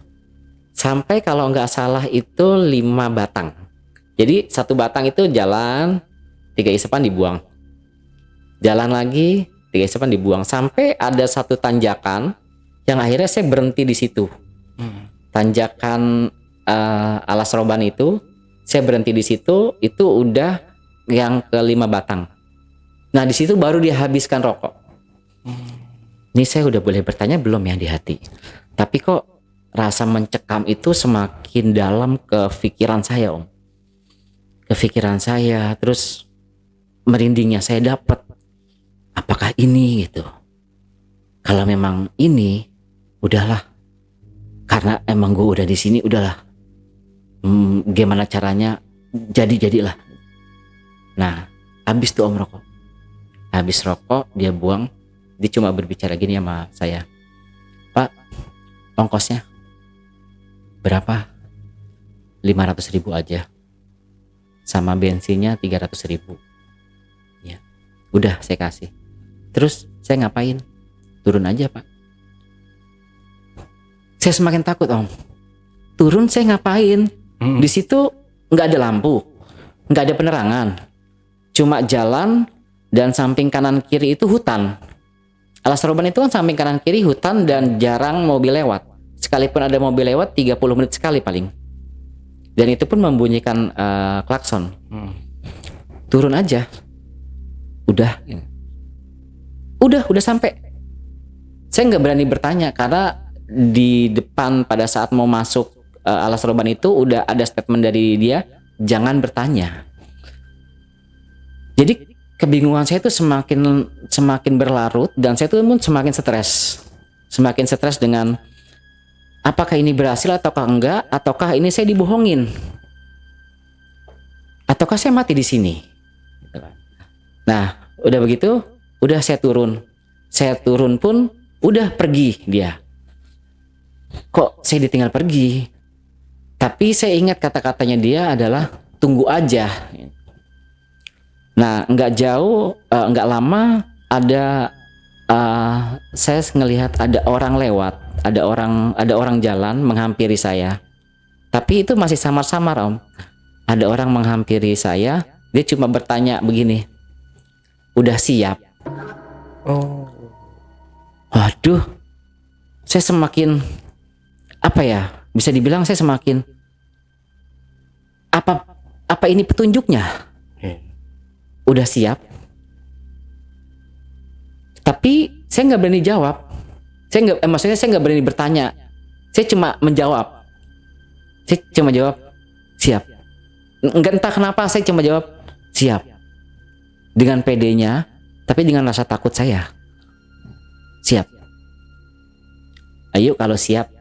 Sampai kalau nggak salah itu 5 batang. Jadi 1 batang itu jalan 3 isepan dibuang, jalan lagi 3 isepan dibuang, sampai ada satu tanjakan yang akhirnya saya berhenti di situ. Tanjakan Alas Roban itu saya berhenti di situ, itu udah yang ke-5 batang. Nah di situ baru dia habiskan rokok. Ini saya udah boleh bertanya belum ya di hati? Tapi kok rasa mencekam itu semakin dalam ke pikiran saya, Om. Ke pikiran saya, terus merindingnya saya dapat. Apakah ini gitu? Kalau memang ini, udahlah. Karena emang gue udah di sini, udahlah. Gimana caranya? Jadilah. Nah, habis tuh Om rokok. Habis rokok dia buang, dia cuma berbicara gini sama saya. Pak, ongkosnya berapa? 500.000 aja. Sama bensinnya 300.000. Ya, udah saya kasih. Terus saya ngapain? Turun aja, Pak. Saya semakin takut, Om. Turun saya ngapain? Di situ nggak ada lampu, nggak ada penerangan. Cuma jalan dan samping kanan kiri itu hutan. Alas Roban itu kan samping kanan kiri hutan dan jarang mobil lewat. Sekalipun ada mobil lewat 30 menit sekali paling. Dan itu pun membunyikan klakson. Turun aja. Udah sampai. Saya nggak berani bertanya karena di depan pada saat mau masuk Alas Roban itu udah ada statement dari dia, jangan bertanya. Jadi kebingungan saya itu semakin berlarut dan saya tuh pun semakin stres dengan apakah ini berhasil ataukah enggak, ataukah ini saya dibohongin, ataukah saya mati di sini. Nah, udah begitu, udah saya turun pun udah pergi dia. Kok saya ditinggal pergi? Tapi saya ingat kata-katanya dia adalah tunggu aja. Nah, nggak lama ada saya ngelihat ada orang lewat, ada orang jalan menghampiri saya. Tapi itu masih samar-samar, Om. Ada orang menghampiri saya, dia cuma bertanya begini, udah siap? Oh. Waduh, saya semakin bisa dibilang saya semakin apa ini petunjuknya? Udah siap? Tapi saya nggak berani jawab. Maksudnya saya nggak berani bertanya. Saya cuma menjawab. Saya cuma jawab siap. Enggak, entah kenapa saya cuma jawab siap. Dengan pedenya, tapi dengan rasa takut saya. Siap. Ayo kalau siap.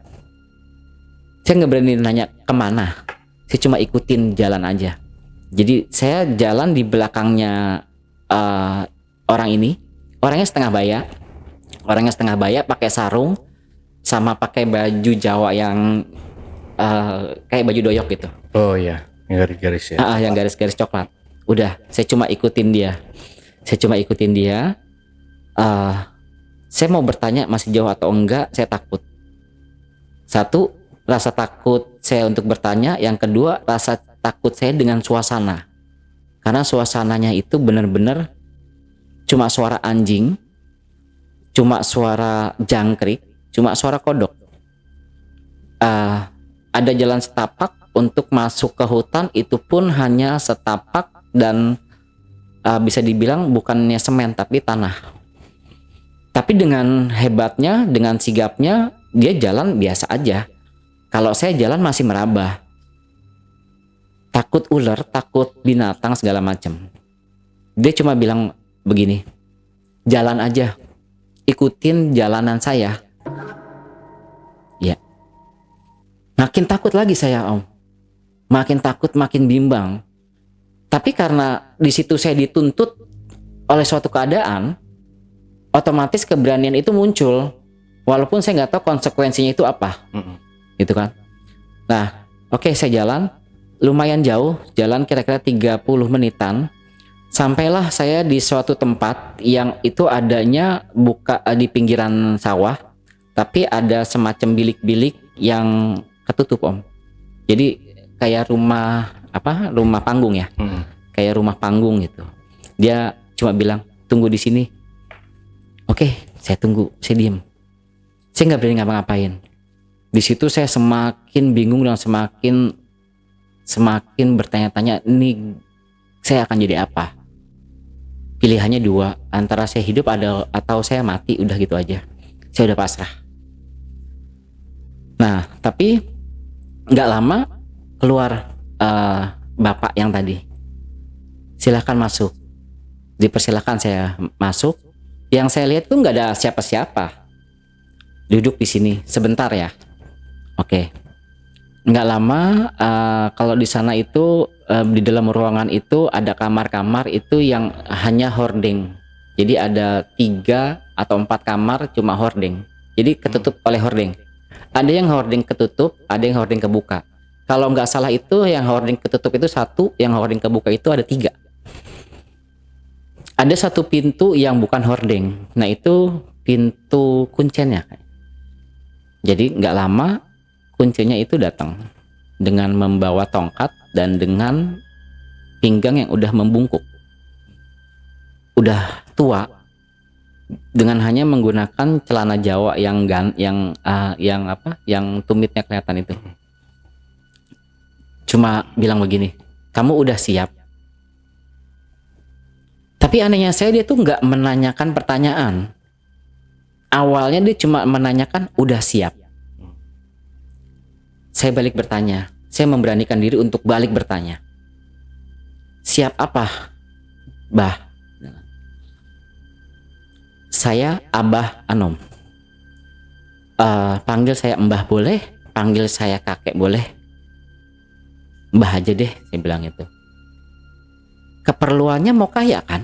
Saya nggak berani nanya kemana. Saya cuma ikutin jalan aja. Jadi saya jalan di belakangnya orang ini. Orangnya setengah baya, pakai sarung, sama pakai baju Jawa yang kayak baju doyok gitu. Oh iya, yang garis-garis ya. Yang garis-garis coklat. Udah, saya cuma ikutin dia. Saya mau bertanya masih jauh atau enggak, saya takut. Satu, rasa takut saya untuk bertanya. Yang kedua, rasa takut saya dengan suasana. Karena suasananya itu benar-benar cuma suara anjing, cuma suara jangkrik, cuma suara kodok. Ada jalan setapak untuk masuk ke hutan, itu pun hanya setapak dan bisa dibilang bukannya semen tapi tanah. Tapi dengan hebatnya, dengan sigapnya, dia jalan biasa aja. Kalau saya jalan masih meraba. Takut ular, takut binatang segala macam. Dia cuma bilang begini, jalan aja, ikutin jalanan saya. Ya. Makin takut lagi saya, Om. Makin takut, makin bimbang. Tapi karena di situ saya dituntut oleh suatu keadaan, otomatis keberanian itu muncul. Walaupun saya nggak tahu konsekuensinya itu apa. Gitu kan. Nah, oke, saya jalan. Lumayan jauh, jalan kira-kira 30 menitan. Sampailah saya di suatu tempat yang itu adanya di pinggiran sawah, tapi ada semacam bilik-bilik yang ketutup, Om. Jadi kayak rumah panggung ya. Kayak rumah panggung gitu. Dia cuma bilang, "Tunggu di sini." Oke, saya tunggu, saya diem. Saya nggak berani ngapa-ngapain. Di situ saya semakin bingung dan semakin bertanya-tanya, ini saya akan jadi apa? Pilihannya dua, antara saya hidup atau saya mati, udah gitu aja. Saya udah pasrah. Nah, tapi nggak lama keluar bapak yang tadi. Silahkan masuk. Dipersilahkan saya masuk. Yang saya lihat tuh nggak ada siapa-siapa. Duduk di sini sebentar ya. Oke. Nggak lama kalau di sana itu di dalam ruangan itu ada kamar-kamar itu yang hanya hording. Jadi ada 3 atau 4 kamar cuma hording. Jadi ketutup oleh hording. Ada yang hording ketutup, ada yang hording kebuka. Kalau nggak salah itu yang hording ketutup itu 1, yang hording kebuka itu ada 3. Ada 1 pintu yang bukan hording. Nah itu pintu kuncennya. Jadi nggak lama kuncinya itu datang dengan membawa tongkat dan dengan pinggang yang udah membungkuk, udah tua, dengan hanya menggunakan celana Jawa yang tumitnya kelihatan itu. Cuma bilang begini, "Kamu udah siap?" Tapi anehnya dia tuh nggak menanyakan pertanyaan. Awalnya dia cuma menanyakan udah siap. saya balik bertanya. Saya memberanikan diri untuk balik bertanya. Siap apa, Bah? Saya Abah Anom. Panggil saya Mbah boleh, panggil saya kakek boleh. Mbah aja deh, saya bilang itu. Keperluannya mau kaya kan?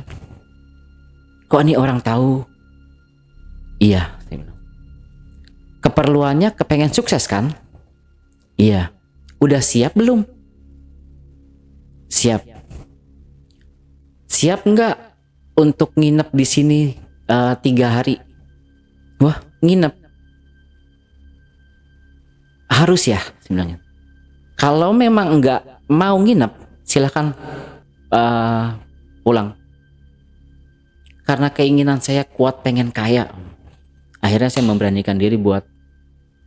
Kok ini orang tahu? Iya, saya bilang. Keperluannya kepengen sukses kan? Iya. Udah siap belum? Siap. Siap nggak untuk nginep di sini 3 hari? Wah, nginep. Harus ya, sebenarnya. Kalau memang nggak mau nginep, silakan pulang. Karena keinginan saya kuat pengen kaya. Akhirnya saya memberanikan diri buat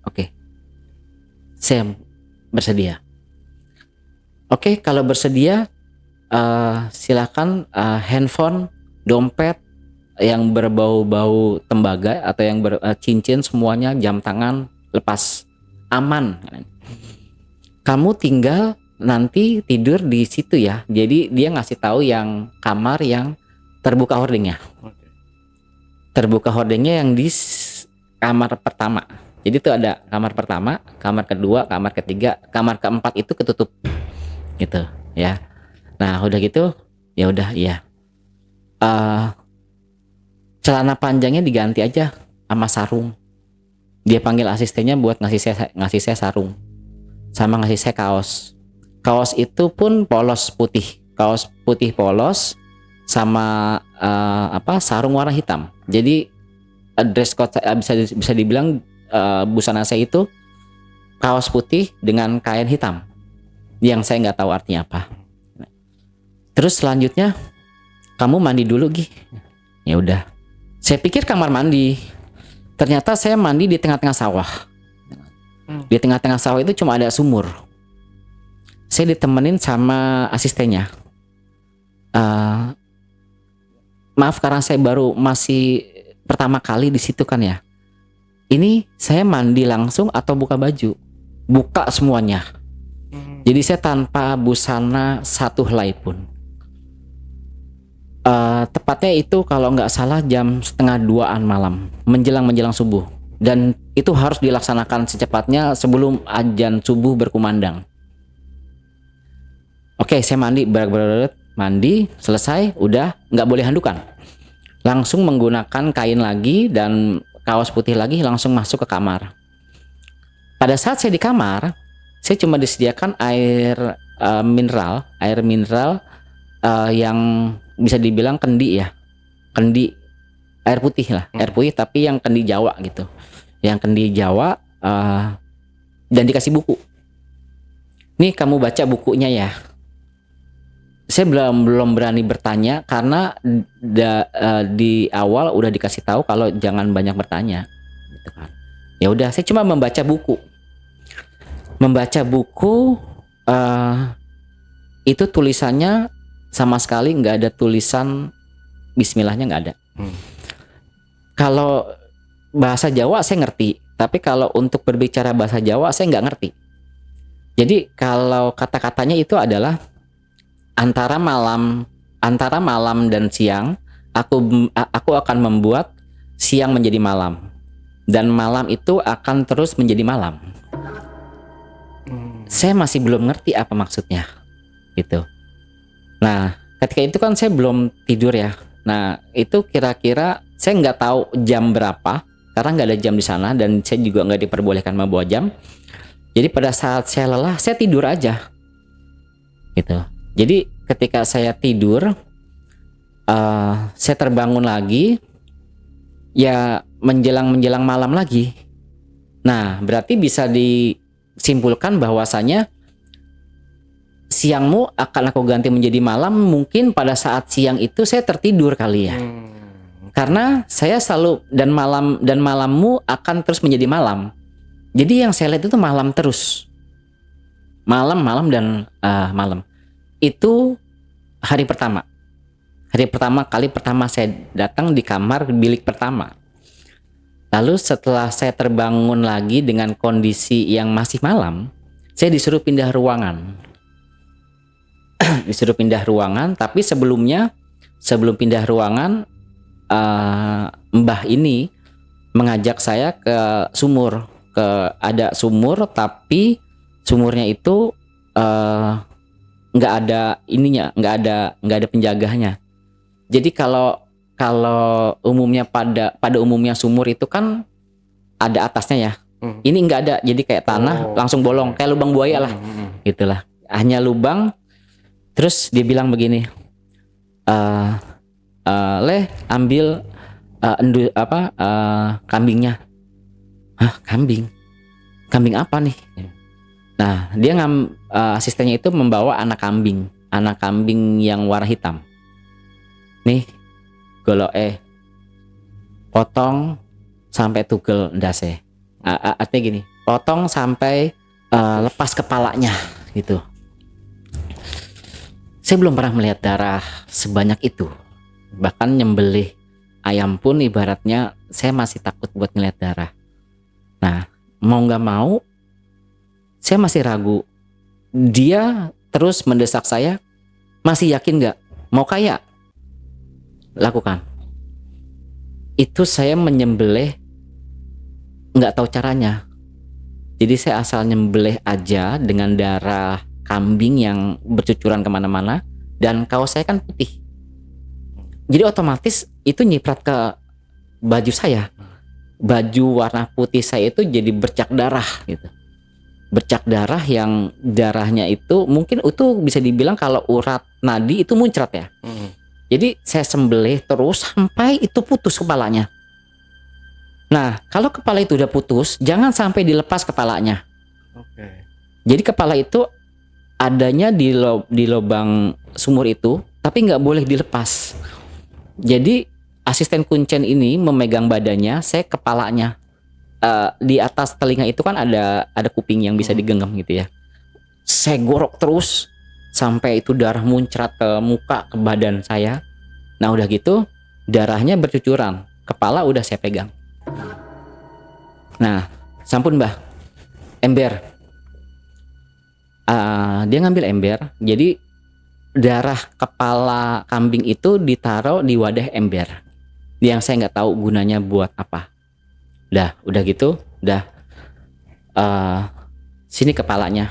oke, saya bersedia. Oke, kalau bersedia silakan handphone, dompet yang berbau-bau tembaga atau yang cincin semuanya, jam tangan lepas, aman. Kamu tinggal nanti tidur di situ ya. Jadi dia ngasih tahu yang kamar yang terbuka hordingnya. Terbuka hordingnya yang di kamar pertama. Jadi itu ada kamar pertama, kamar kedua, kamar ketiga, kamar keempat itu ketutup, gitu ya. Nah udah gitu, ya udah iya. Celana panjangnya diganti aja sama sarung. Dia panggil asistennya buat ngasih saya sarung, sama ngasih saya kaos. Kaos itu pun polos putih, kaos putih polos, sama sarung warna hitam. Jadi dress code bisa dibilang busana saya itu kaos putih dengan kain hitam yang saya nggak tahu artinya apa. Terus selanjutnya kamu mandi dulu Gi. Ya udah. Saya pikir kamar mandi. Ternyata saya mandi di tengah-tengah sawah. Di tengah-tengah sawah itu cuma ada sumur. Saya ditemenin sama asistennya. Maaf karena saya masih pertama kali di situ kan ya. Ini saya mandi langsung atau buka baju? Buka semuanya. Jadi saya tanpa busana satu helai pun. Tepatnya itu kalau nggak salah jam 1:30 malam, menjelang subuh. Dan itu harus dilaksanakan secepatnya sebelum azan subuh berkumandang. Oke, saya mandi, mandi selesai, udah nggak boleh handukan. Langsung menggunakan kain lagi dan kaos putih lagi, langsung masuk ke kamar. Pada saat saya di kamar, saya cuma disediakan air mineral yang bisa dibilang kendi ya, kendi air putih lah, air putih tapi yang kendi Jawa gitu, yang kendi Jawa, dan dikasih buku. Nih kamu baca bukunya ya. Saya belum berani bertanya karena di awal udah dikasih tahu kalau jangan banyak bertanya, gitu kan. Ya udah, saya cuma membaca buku. Itu tulisannya sama sekali nggak ada tulisan Bismillahnya, nggak ada. Kalau bahasa Jawa saya ngerti, tapi kalau untuk berbicara bahasa Jawa saya nggak ngerti. Jadi kalau kata-katanya itu adalah antara malam dan siang, aku akan membuat siang menjadi malam, dan malam itu akan terus menjadi malam. Saya masih belum ngerti apa maksudnya, gitu. Nah, ketika itu kan saya belum tidur ya. Nah, itu kira-kira saya nggak tahu jam berapa karena nggak ada jam di sana dan saya juga nggak diperbolehkan membawa jam. Jadi pada saat saya lelah, saya tidur aja, gitu. Jadi ketika saya tidur, saya terbangun lagi, ya menjelang malam lagi. Nah, berarti bisa disimpulkan bahwasanya siangmu akan aku ganti menjadi malam. Mungkin pada saat siang itu saya tertidur kali ya. Karena saya selalu dan malammu akan terus menjadi malam. Jadi yang saya lihat itu malam terus. Malam dan malam. Itu hari pertama. Kali pertama saya datang di kamar bilik pertama. Lalu setelah saya terbangun lagi dengan kondisi yang masih malam, Saya disuruh pindah ruangan. Disuruh pindah ruangan, tapi sebelum pindah ruangan, Mbah ini mengajak saya ke sumur, ada sumur, tapi sumurnya itu nggak ada ininya, nggak ada penjaganya. Jadi kalau umumnya pada umumnya sumur itu kan ada atasnya ya. Ini nggak ada, jadi kayak tanah langsung bolong, kayak lubang buaya lah, gitulah. Hanya lubang. Terus dia bilang begini, Leh, ambil kambingnya. Hah, kambing? Kambing apa nih? Nah, dia asistennya itu membawa anak kambing yang warna hitam. Nih, golok potong sampai tugel ndase. Artinya gini, potong sampai lepas kepalanya gitu. Saya belum pernah melihat darah sebanyak itu. Bahkan nyembelih ayam pun ibaratnya saya masih takut buat ngeliat darah. Nah, mau nggak mau, saya masih ragu. Dia terus mendesak saya, masih yakin nggak? Mau kaya? Lakukan. Itu saya menyembelih, nggak tahu caranya. Jadi saya asal nyembelih aja dengan darah kambing yang bercucuran kemana-mana, dan kaos saya kan putih. Jadi otomatis itu nyiprat ke baju saya. Baju warna putih saya itu jadi bercak darah gitu. Bercak darah yang darahnya itu mungkin itu bisa dibilang kalau urat nadi itu muncrat ya. Jadi saya sembelih terus sampai itu putus kepalanya. Nah, kalau kepala itu udah putus, jangan sampai dilepas kepalanya. Jadi kepala itu adanya di lubang sumur itu, tapi nggak boleh dilepas. Jadi asisten kuncen ini memegang badannya, saya kepalanya. Di atas telinga itu kan ada kuping yang bisa digenggam gitu ya. Saya gorok terus sampai itu darah muncrat ke muka, ke badan saya. Nah udah gitu darahnya bercucuran, kepala udah saya pegang. Nah, sampun Mbah, ember. Dia ngambil ember, jadi darah kepala kambing itu ditaruh di wadah ember yang saya nggak tahu gunanya buat apa. Udah gitu, sini kepalanya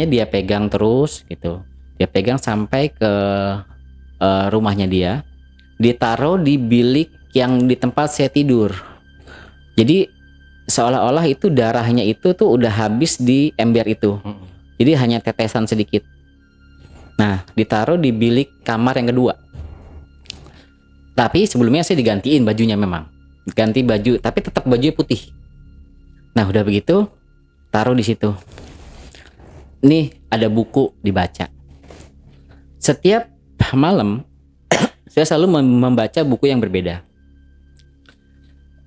dia pegang terus gitu, dia pegang sampai ke rumahnya dia, ditaruh di bilik yang di tempat saya tidur. Jadi seolah-olah itu darahnya itu tuh udah habis di ember itu. Jadi hanya tetesan sedikit. Nah, ditaruh di bilik kamar yang kedua. Tapi sebelumnya saya digantiin bajunya memang. Ganti baju, tapi tetap bajunya putih. Nah, udah begitu, taruh di situ. Nih, ada buku dibaca. Setiap malam saya selalu membaca buku yang berbeda.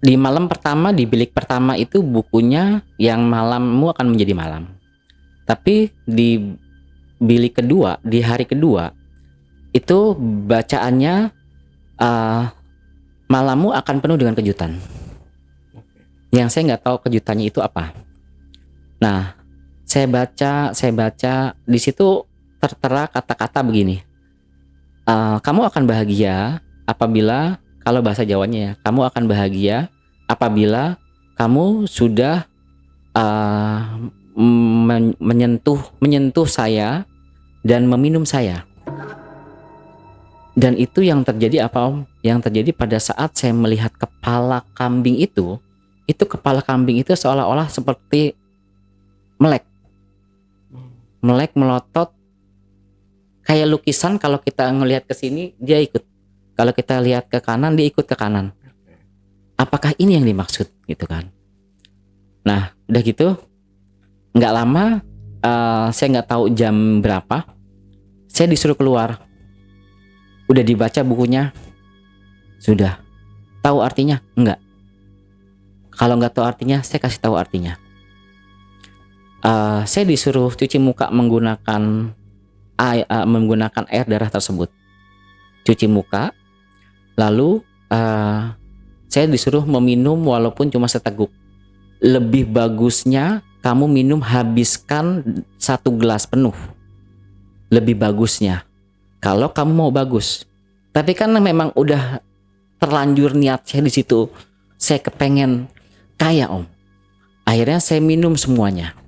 Di malam pertama, di bilik pertama itu bukunya yang malammu akan menjadi malam. Tapi di bilik kedua, di hari kedua, itu bacaannya malammu akan penuh dengan kejutan. Yang saya nggak tahu kejutannya itu apa. Nah, saya baca di situ tertera kata-kata begini. Kamu akan bahagia apabila, kalau bahasa Jawanya ya, kamu akan bahagia apabila kamu sudah menyentuh saya dan meminum saya. Dan itu yang terjadi apa Om? Yang terjadi pada saat saya melihat kepala kambing itu kepala kambing itu seolah-olah seperti melek melotot, kayak lukisan. Kalau kita ngelihat ke sini dia ikut, kalau kita lihat ke kanan dia ikut ke kanan. Apakah ini yang dimaksud gitu kan? Nah udah gitu nggak lama, saya nggak tahu jam berapa, saya disuruh keluar. Udah dibaca bukunya, sudah tahu artinya? Enggak. Kalau nggak tahu artinya, saya kasih tahu artinya. Saya disuruh cuci muka menggunakan air darah tersebut. Cuci muka, lalu saya disuruh meminum walaupun cuma seteguk. Lebih bagusnya kamu minum habiskan 1 gelas penuh. Lebih bagusnya kalau kamu mau bagus. Tapi kan memang udah terlanjur niat saya di situ. Saya kepengen kaya Om. Akhirnya saya minum semuanya.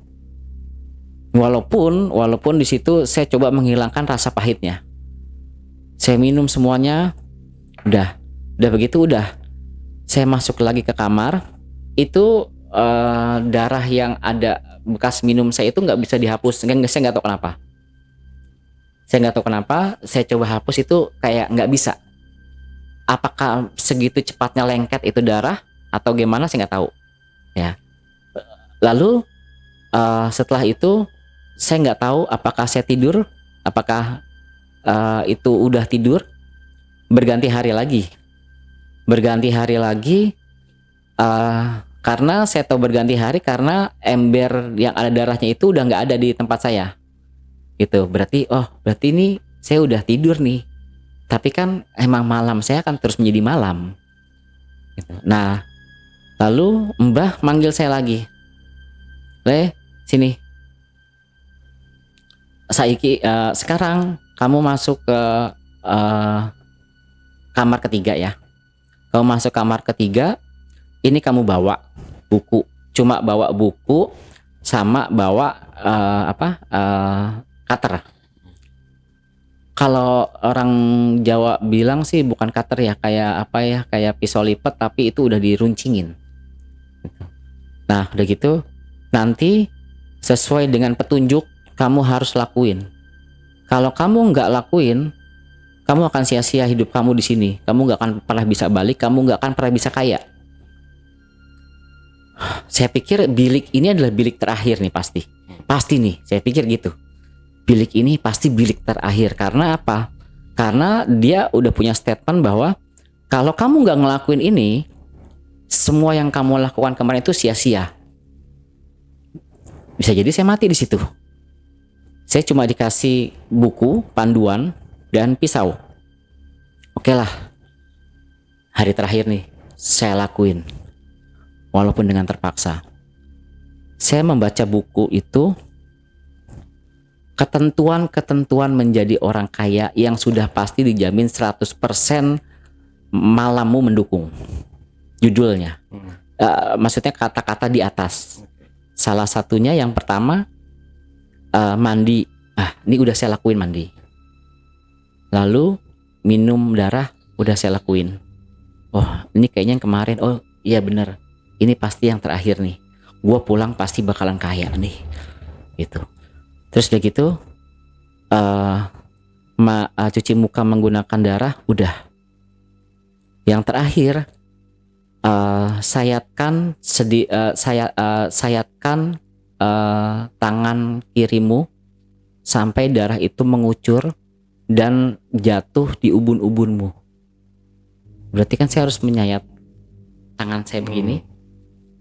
Walaupun di situ saya coba menghilangkan rasa pahitnya. Saya minum semuanya, udah begitu udah. Saya masuk lagi ke kamar, itu darah yang ada bekas minum saya itu nggak bisa dihapus. Saya nggak tahu kenapa. Saya coba hapus itu kayak nggak bisa. Apakah segitu cepatnya lengket itu darah atau gimana saya nggak tahu. Ya. Lalu setelah itu saya nggak tahu apakah saya tidur, apakah itu udah tidur. Berganti hari lagi karena saya tahu berganti hari karena ember yang ada darahnya itu udah nggak ada di tempat saya gitu. Berarti ini saya udah tidur nih, tapi kan emang malam saya akan terus menjadi malam gitu. Nah lalu Mbah manggil saya lagi, sini saiki, sekarang kamu masuk ke kamar ketiga ya. Kamu masuk kamar ketiga, ini kamu bawa buku, cuma bawa buku sama bawa cutter. Kalau orang Jawa bilang sih bukan cutter ya, kayak pisau lipat tapi itu udah diruncingin. Nah udah gitu nanti sesuai dengan petunjuk kamu harus lakuin. Kalau kamu nggak lakuin, kamu akan sia-sia hidup kamu di sini. Kamu nggak akan pernah bisa balik. Kamu nggak akan pernah bisa kaya. Saya pikir bilik ini adalah bilik terakhir nih pasti. Pasti nih. Saya pikir gitu. Bilik ini pasti bilik terakhir. Karena apa? Karena dia udah punya statement bahwa kalau kamu nggak ngelakuin ini, semua yang kamu lakukan kemarin itu sia-sia. Bisa jadi saya mati di situ. Saya cuma dikasih buku, panduan, dan pisau. Oke lah, hari terakhir nih saya lakuin, walaupun dengan terpaksa. Saya membaca buku itu, ketentuan menjadi orang kaya yang sudah pasti dijamin 100% malammu mendukung. Judulnya, maksudnya kata-kata di atas. Salah satunya yang pertama, mandi. Ini udah saya lakuin mandi. Lalu minum darah udah saya lakuin. Ini kayaknya yang kemarin. Iya bener, ini pasti yang terakhir nih. Gua pulang pasti bakalan kaya nih gitu. Terus udah gitu cuci muka menggunakan darah udah. Yang terakhir sayatkan tangan kirimu sampai darah itu mengucur dan jatuh di ubun-ubunmu. Berarti kan saya harus menyayat tangan saya begini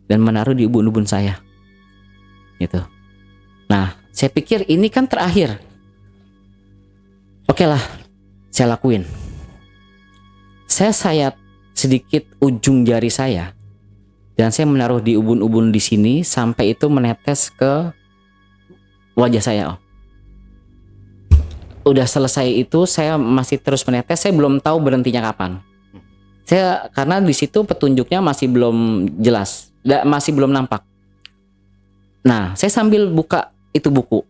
dan menaruh di ubun-ubun saya gitu. Nah saya pikir ini kan terakhir. Oke lah, saya lakuin. Saya sayat sedikit ujung jari saya dan saya menaruh di ubun-ubun di sini sampai itu menetes ke wajah saya. Udah selesai itu saya masih terus menetes. Saya belum tahu berhentinya kapan. Karena di situ petunjuknya masih belum jelas, masih belum nampak. Nah, saya sambil buka itu buku.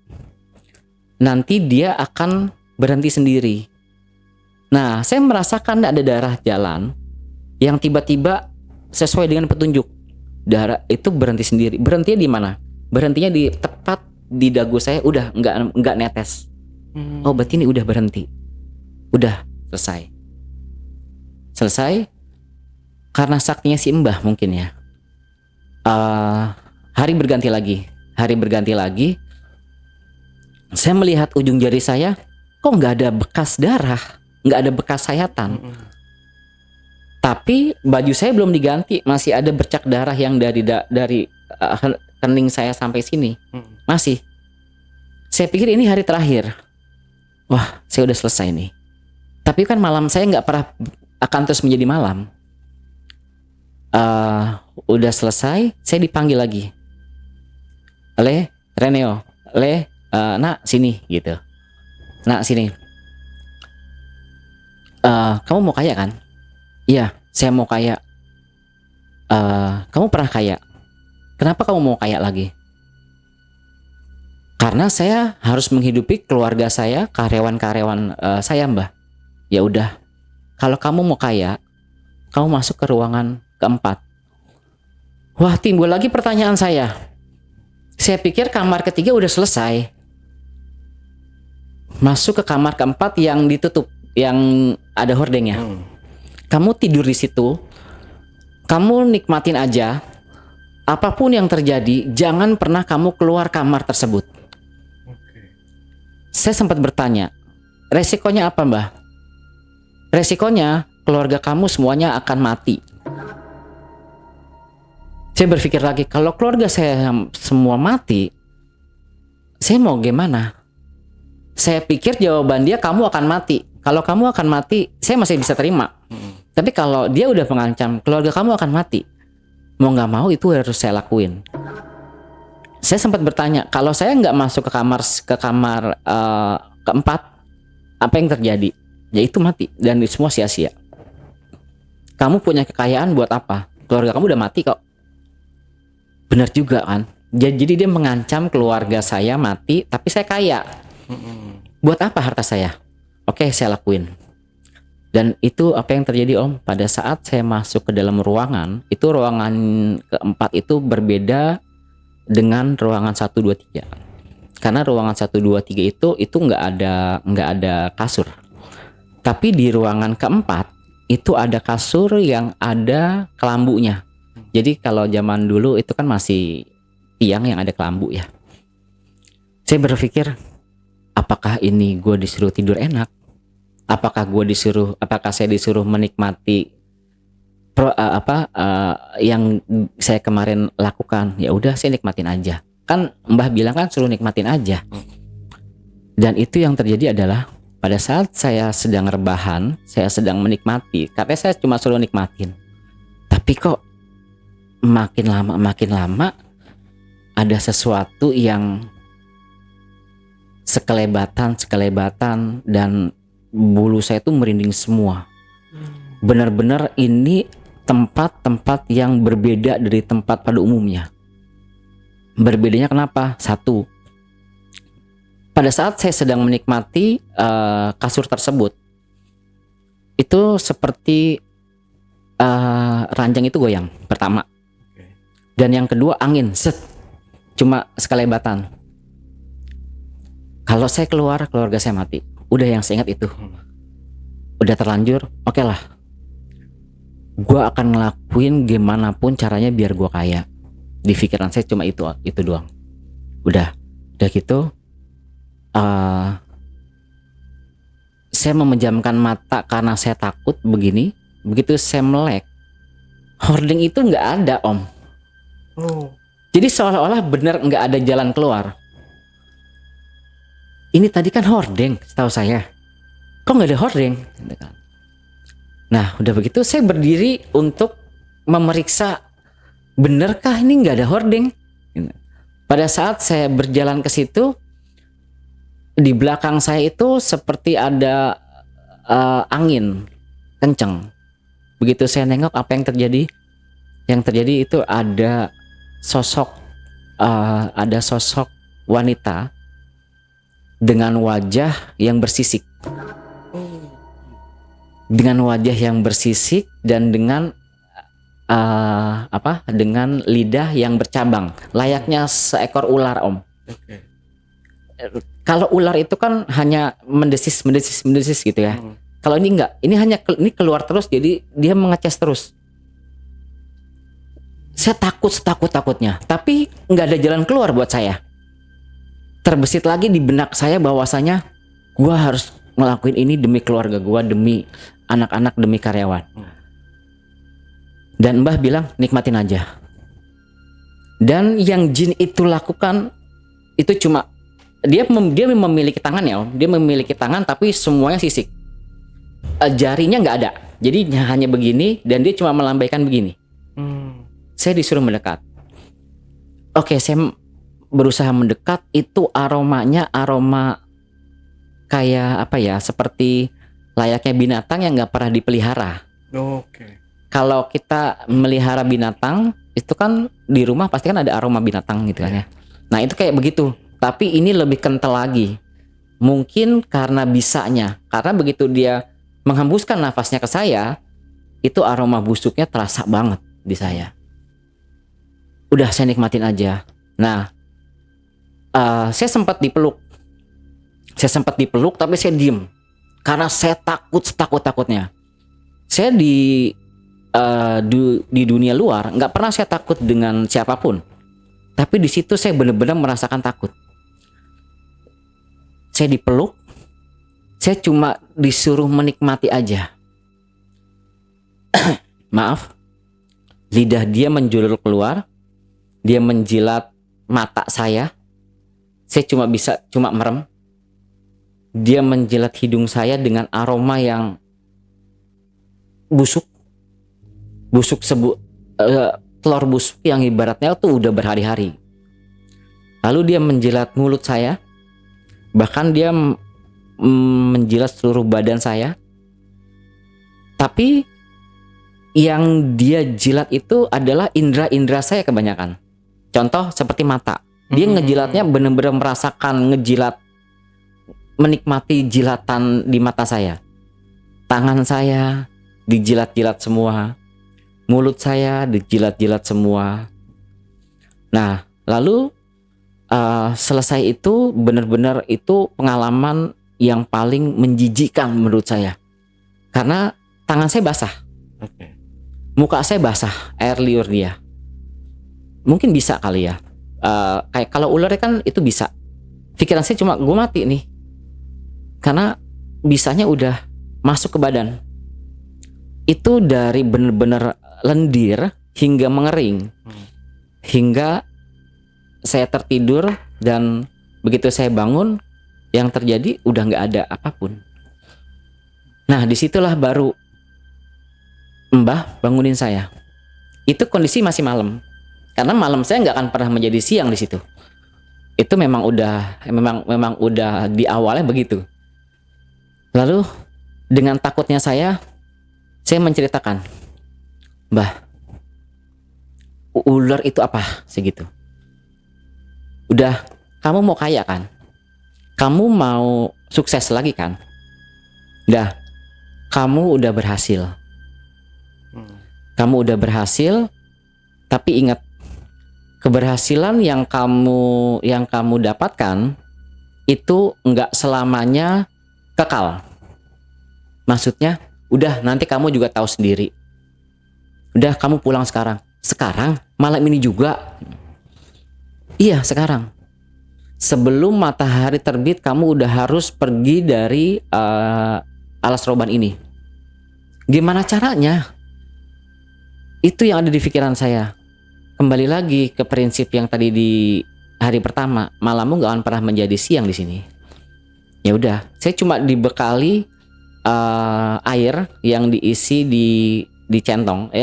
Nanti dia akan berhenti sendiri. Nah, saya merasakan ada darah jalan yang tiba-tiba sesuai dengan petunjuk. Darah itu berhenti sendiri. Berhentinya di mana? Berhentinya di tepat di dagu saya. Udah nggak netes. Berarti ini udah berhenti. Udah selesai karena saktinya si Mbah mungkin ya. Hari berganti lagi. Saya melihat ujung jari saya kok nggak ada bekas darah, nggak ada bekas sayatan. Tapi baju saya belum diganti, masih ada bercak darah yang dari kening saya sampai sini. Masih. Saya pikir ini hari terakhir. Wah, saya udah selesai nih. Tapi kan malam saya nggak pernah akan terus menjadi malam. Udah selesai, saya dipanggil lagi. Reneo, nak sini gitu. Nak sini. Kamu mau kaya kan? Iya, saya mau kaya. Kamu pernah kaya? Kenapa kamu mau kaya lagi? Karena saya harus menghidupi keluarga saya, karyawan-karyawan saya, Mbah. Ya udah, kalau kamu mau kaya, kamu masuk ke ruangan keempat. Wah, timbul lagi pertanyaan saya. Saya pikir kamar ketiga udah selesai. Masuk ke kamar keempat yang ditutup, yang ada hordengnya. Kamu tidur di situ, kamu nikmatin aja. Apapun yang terjadi, jangan pernah kamu keluar kamar tersebut. Saya sempat bertanya, resikonya apa, Mbah? Resikonya keluarga kamu semuanya akan mati. Saya berpikir lagi, kalau keluarga saya semua mati, saya mau gimana? Saya pikir jawaban dia, kamu akan mati. Kalau kamu akan mati, saya masih bisa terima. Tapi kalau dia udah mengancam, keluarga kamu akan mati, mau nggak mau itu harus saya lakuin. Saya sempat bertanya, kalau saya nggak masuk ke kamar keempat, apa yang terjadi? Ya itu mati dan semua sia-sia. Kamu punya kekayaan buat apa? Keluarga kamu udah mati kok. Benar juga kan? Jadi dia mengancam keluarga saya mati, tapi saya kaya. Buat apa harta saya? Oke, saya lakuin. Dan itu apa yang terjadi, Om? Pada saat saya masuk ke dalam ruangan, itu ruangan keempat itu berbeda dengan ruangan 1, 2, 3. Karena ruangan 1, 2, 3 itu nggak ada kasur. Tapi di ruangan keempat itu ada kasur yang ada kelambunya. Jadi kalau zaman dulu itu kan masih tiang yang ada kelambu ya. Saya berpikir, apakah ini gue disuruh tidur enak? Apakah saya disuruh menikmati yang saya kemarin lakukan? Ya udah, saya nikmatin aja. Kan Mbah bilang kan suruh nikmatin aja. Dan itu yang terjadi adalah pada saat saya sedang rebahan, saya sedang menikmati. Katanya saya cuma suruh nikmatin. Tapi kok makin lama ada sesuatu yang sekelebatan dan bulu saya tuh merinding semua. Benar-benar ini tempat-tempat yang berbeda dari tempat pada umumnya. Berbedanya kenapa? Satu, pada saat saya sedang menikmati kasur tersebut, itu seperti ranjang itu goyang pertama. Dan yang kedua angin, cuma sekelebatan. Kalau saya keluar, keluarga saya mati. Udah, yang saya ingat itu. Udah terlanjur, oke lah. Gue akan ngelakuin gimana pun caranya biar gue kaya. Di pikiran saya cuma itu doang. Udah gitu. Saya memejamkan mata karena saya takut begini. Begitu saya melek, hording itu nggak ada, Om. Jadi seolah-olah benar nggak ada jalan keluar. Ini tadi kan hording, setahu saya. Kok nggak ada hording? Nah, udah begitu saya berdiri untuk memeriksa, benarkah ini nggak ada hording? Pada saat saya berjalan ke situ, di belakang saya itu seperti ada angin kenceng. Begitu saya nengok, apa yang terjadi? Yang terjadi itu ada sosok wanita dengan wajah yang bersisik. Dengan wajah yang bersisik dan dengan dengan lidah yang bercabang, layaknya seekor ular, Om. Kalau ular itu kan hanya mendesis gitu ya. Kalau ini enggak, ini keluar terus, jadi dia mengeces terus. Saya takutnya, tapi nggak ada jalan keluar buat saya. Terbesit lagi di benak saya bahwasanya gua harus ngelakuin ini demi keluarga gua, demi anak-anak, demi karyawan. Dan Mbah bilang nikmatin aja. Dan yang jin itu lakukan itu cuma dia memiliki tangan ya, Om. Dia memiliki tangan tapi semuanya sisik. Jarinya nggak ada, jadi hanya begini dan dia cuma melambaikan begini. Saya disuruh mendekat. Oke, saya berusaha mendekat, itu aromanya aroma kayak apa ya, seperti layaknya binatang yang nggak pernah dipelihara. Oke. Kalau kita melihara binatang itu kan di rumah pasti kan ada aroma binatang gitu kan ya. Nah itu kayak begitu, tapi ini lebih kental lagi. Mungkin karena bisanya, karena begitu dia menghembuskan nafasnya ke saya, itu aroma busuknya terasa banget di saya. Udah saya nikmatin aja. Nah, saya sempat dipeluk. Tapi saya diem karena saya takut-takutnya. Saya di dunia luar nggak pernah saya takut dengan siapapun, tapi di situ saya benar-benar merasakan takut. Saya dipeluk, saya cuma disuruh menikmati aja. Maaf, lidah dia menjulur keluar, dia menjilat mata saya cuma merem. Dia menjilat hidung saya dengan aroma yang busuk telur busuk yang ibaratnya tuh udah berhari-hari. Lalu dia menjilat mulut saya, bahkan dia menjilat seluruh badan saya. Tapi yang dia jilat itu adalah indera-indera saya kebanyakan. Contoh seperti mata. Dia ngejilatnya benar-benar merasakan ngejilat, menikmati jilatan di mata saya. Tangan saya dijilat-jilat semua. Mulut saya dijilat-jilat semua. Nah, lalu selesai itu benar-benar itu pengalaman yang paling menjijikkan menurut saya. Karena tangan saya basah. Oke. Muka saya basah, air liur dia. Mungkin bisa kali ya. Kayak kalau ular kan itu bisa. Pikiran saya cuma gue mati nih. Karena bisanya udah masuk ke badan. Itu dari benar-benar lendir hingga mengering. Hingga saya tertidur dan begitu saya bangun yang terjadi udah nggak ada apapun. Nah disitulah baru Mbah bangunin saya. Itu kondisi masih malam. Karena malam saya nggak akan pernah menjadi siang di situ. Itu memang udah di awalnya begitu. Lalu dengan takutnya saya menceritakan, Mbah, ular itu apa? Segitu. Udah, kamu mau kaya kan? Kamu mau sukses lagi kan? Udah, kamu udah berhasil. Kamu udah berhasil, tapi ingat, keberhasilan yang kamu dapatkan itu nggak selamanya kekal. Maksudnya, udah nanti kamu juga tahu sendiri. Udah kamu pulang sekarang. Sekarang? Malam ini juga? Iya sekarang. Sebelum matahari terbit kamu udah harus pergi dari alas roban ini. Gimana caranya? Itu yang ada di pikiran saya. Kembali lagi ke prinsip yang tadi di hari pertama, malammu gak akan pernah menjadi siang di sini. Ya udah, saya cuma dibekali air yang diisi di centong,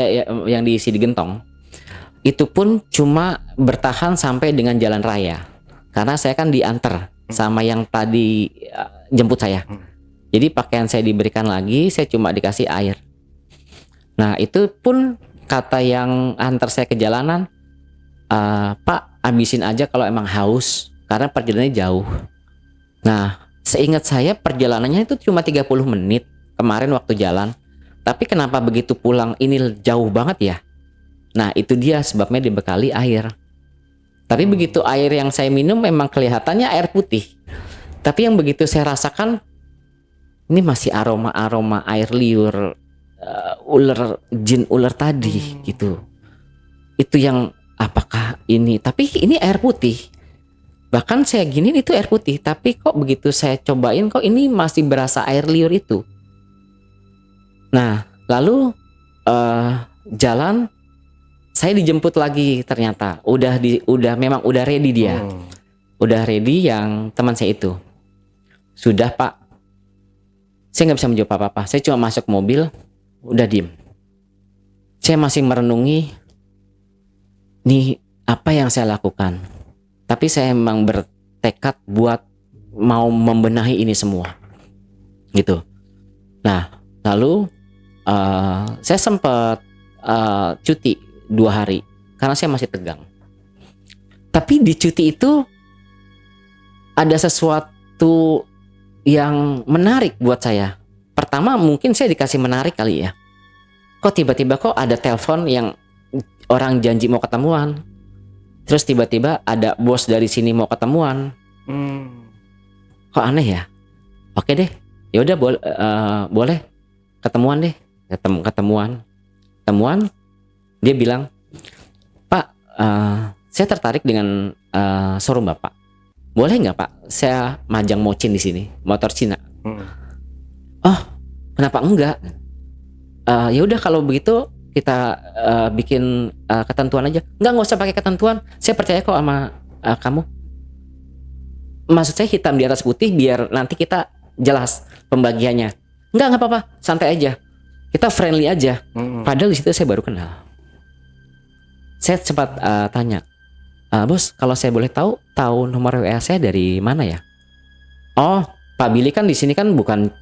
yang diisi di gentong. Itu pun cuma bertahan sampai dengan jalan raya. Karena saya kan diantar sama yang tadi jemput saya. Jadi pakaian saya diberikan lagi, saya cuma dikasih air. Nah itu pun kata yang antar saya ke jalanan, Pak habisin aja kalau emang haus, karena perjalanannya jauh. Nah seingat saya perjalanannya itu cuma 30 menit kemarin waktu jalan. Tapi kenapa begitu pulang ini jauh banget ya? Nah itu dia sebabnya dibekali air. Tapi begitu air yang saya minum memang kelihatannya air putih. Tapi yang begitu saya rasakan, ini masih aroma-aroma air liur, jin ular tadi gitu. Itu yang apakah ini? Tapi ini air putih. Bahkan saya gini itu air putih. Tapi kok begitu saya cobain kok ini masih berasa air liur itu. Nah lalu jalan. Saya dijemput lagi ternyata memang udah ready dia. Udah ready yang teman saya itu. Sudah Pak. Saya nggak bisa menjawab apa-apa. Saya cuma masuk mobil, udah diem. Saya masih merenungi nih apa yang saya lakukan. Tapi saya memang bertekad buat mau membenahi ini semua, gitu. Nah, lalu saya sempat cuti 2 hari karena saya masih tegang. Tapi di cuti itu ada sesuatu yang menarik buat saya. Pertama mungkin saya dikasih menarik kali ya. Kok tiba-tiba kok ada telepon yang orang janji mau ketemuan. Terus tiba-tiba ada bos dari sini mau ketemuan. Kok aneh ya? Oke deh. Ya udah boleh ketemuan deh. Ketemuan. Dia bilang, "Pak, saya tertarik dengan showroom Bapak. Boleh nggak Pak? Saya majang mocin di sini, motor Cina." Oh, kenapa enggak? Ya udah kalau begitu kita bikin ketentuan aja. Nggak usah pakai ketentuan. Saya percaya kok sama kamu. Maksud saya hitam di atas putih biar nanti kita jelas pembagiannya. Nggak apa-apa, santai aja. Kita friendly aja. Padahal di situ saya baru kenal. Saya sempat tanya, "Bos, kalau saya boleh tahu nomor WA saya dari mana ya?" "Oh, Pak Billy kan di sini kan bukan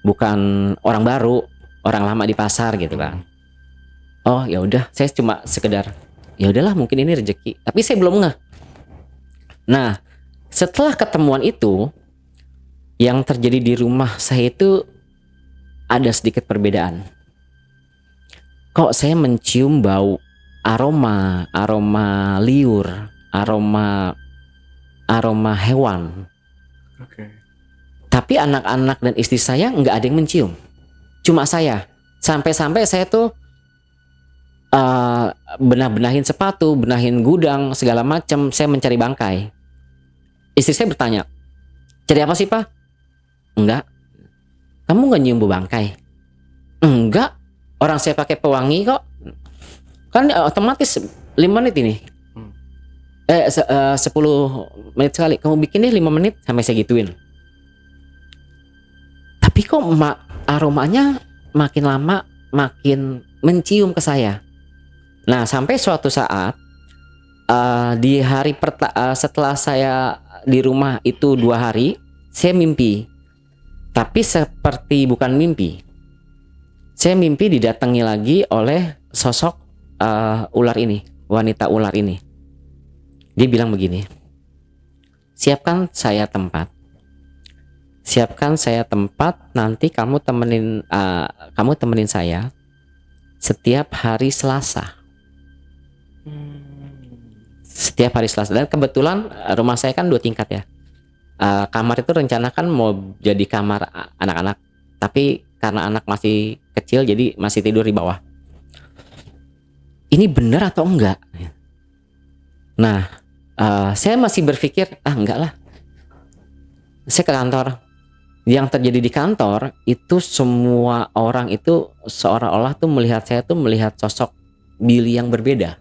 bukan orang baru, orang lama di pasar gitu kan." "Oh, ya udah, saya cuma sekedar ya udahlah mungkin ini rezeki." Tapi saya belum ngeh. Nah, setelah ketemuan itu yang terjadi di rumah saya itu ada sedikit perbedaan. Kok saya mencium bau aroma liur, aroma hewan. Tapi anak-anak dan istri saya nggak ada yang mencium. Cuma saya. Sampai-sampai saya tuh benahin sepatu, benahin gudang, segala macam. Saya mencari bangkai. Istri saya bertanya, "Cari apa sih Pak?" "Enggak." "Kamu nggak nyium bau bangkai?" "Enggak. Orang saya pakai pewangi kok." Kan otomatis 5 menit ini. 10 menit sekali. "Kamu bikin deh 5 menit." Sampai saya gituin. Tapi kok aromanya makin lama makin mencium ke saya. Nah, sampai suatu saat di hari setelah saya di rumah itu 2 hari, saya mimpi. Tapi seperti bukan mimpi. Saya mimpi didatangi lagi oleh sosok ular ini, wanita ular ini. Dia bilang begini, siapkan saya tempat, nanti kamu temenin saya setiap hari Selasa. Setiap hari Selasa. Dan kebetulan rumah saya kan 2 tingkat ya. Kamar itu rencanakan mau jadi kamar anak-anak, tapi karena anak masih kecil jadi masih tidur di bawah. Ini benar atau enggak? Nah, saya masih berpikir enggak lah. Saya ke kantor. Yang terjadi di kantor itu semua orang itu seolah-olah tuh melihat saya tuh melihat sosok Billy yang berbeda.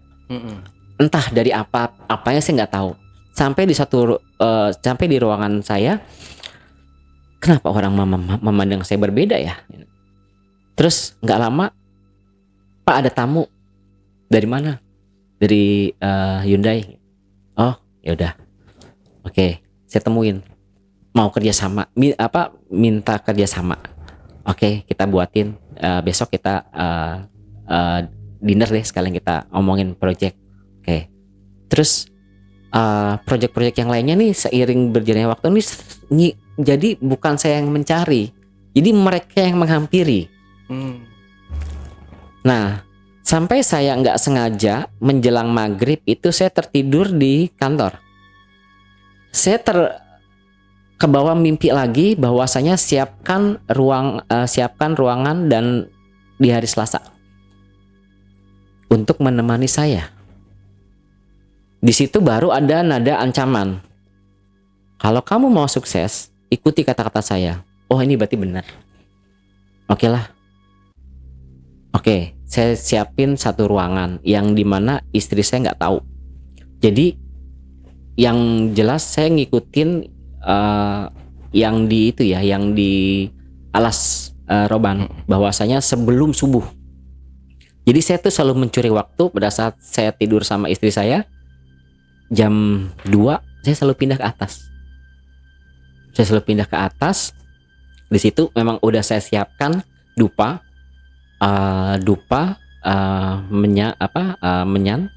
Entah dari apanya saya nggak tahu. Sampai di ruangan saya, kenapa orang memandang saya berbeda ya? Terus nggak lama, "Pak, ada tamu." "Dari mana?" "Dari Hyundai." "Oh, ya udah. Oke, saya temuin. Mau kerjasama, minta kerjasama. Oke, kita buatin. Besok kita dinner deh sekalian kita ngomongin project." Oke. Terus project-project yang lainnya nih seiring berjalannya waktu nih jadi bukan saya yang mencari, jadi mereka yang menghampiri. Nah, sampai saya nggak sengaja menjelang maghrib itu saya tertidur di kantor. Saya kebawa mimpi lagi bahwasanya siapkan ruangan dan di hari Selasa untuk menemani saya. Di situ baru ada nada ancaman. Kalau kamu mau sukses, ikuti kata-kata saya. Oh, ini berarti benar. Oke lah. Oke, saya siapin satu ruangan yang dimana istri saya nggak tahu. Jadi yang jelas saya ngikutin yang di alas roban bahwasanya sebelum subuh. Jadi saya tuh selalu mencuri waktu pada saat saya tidur sama istri saya. jam 2 saya selalu pindah ke atas. Saya selalu pindah ke atas. Di situ memang udah saya siapkan dupa, menyan,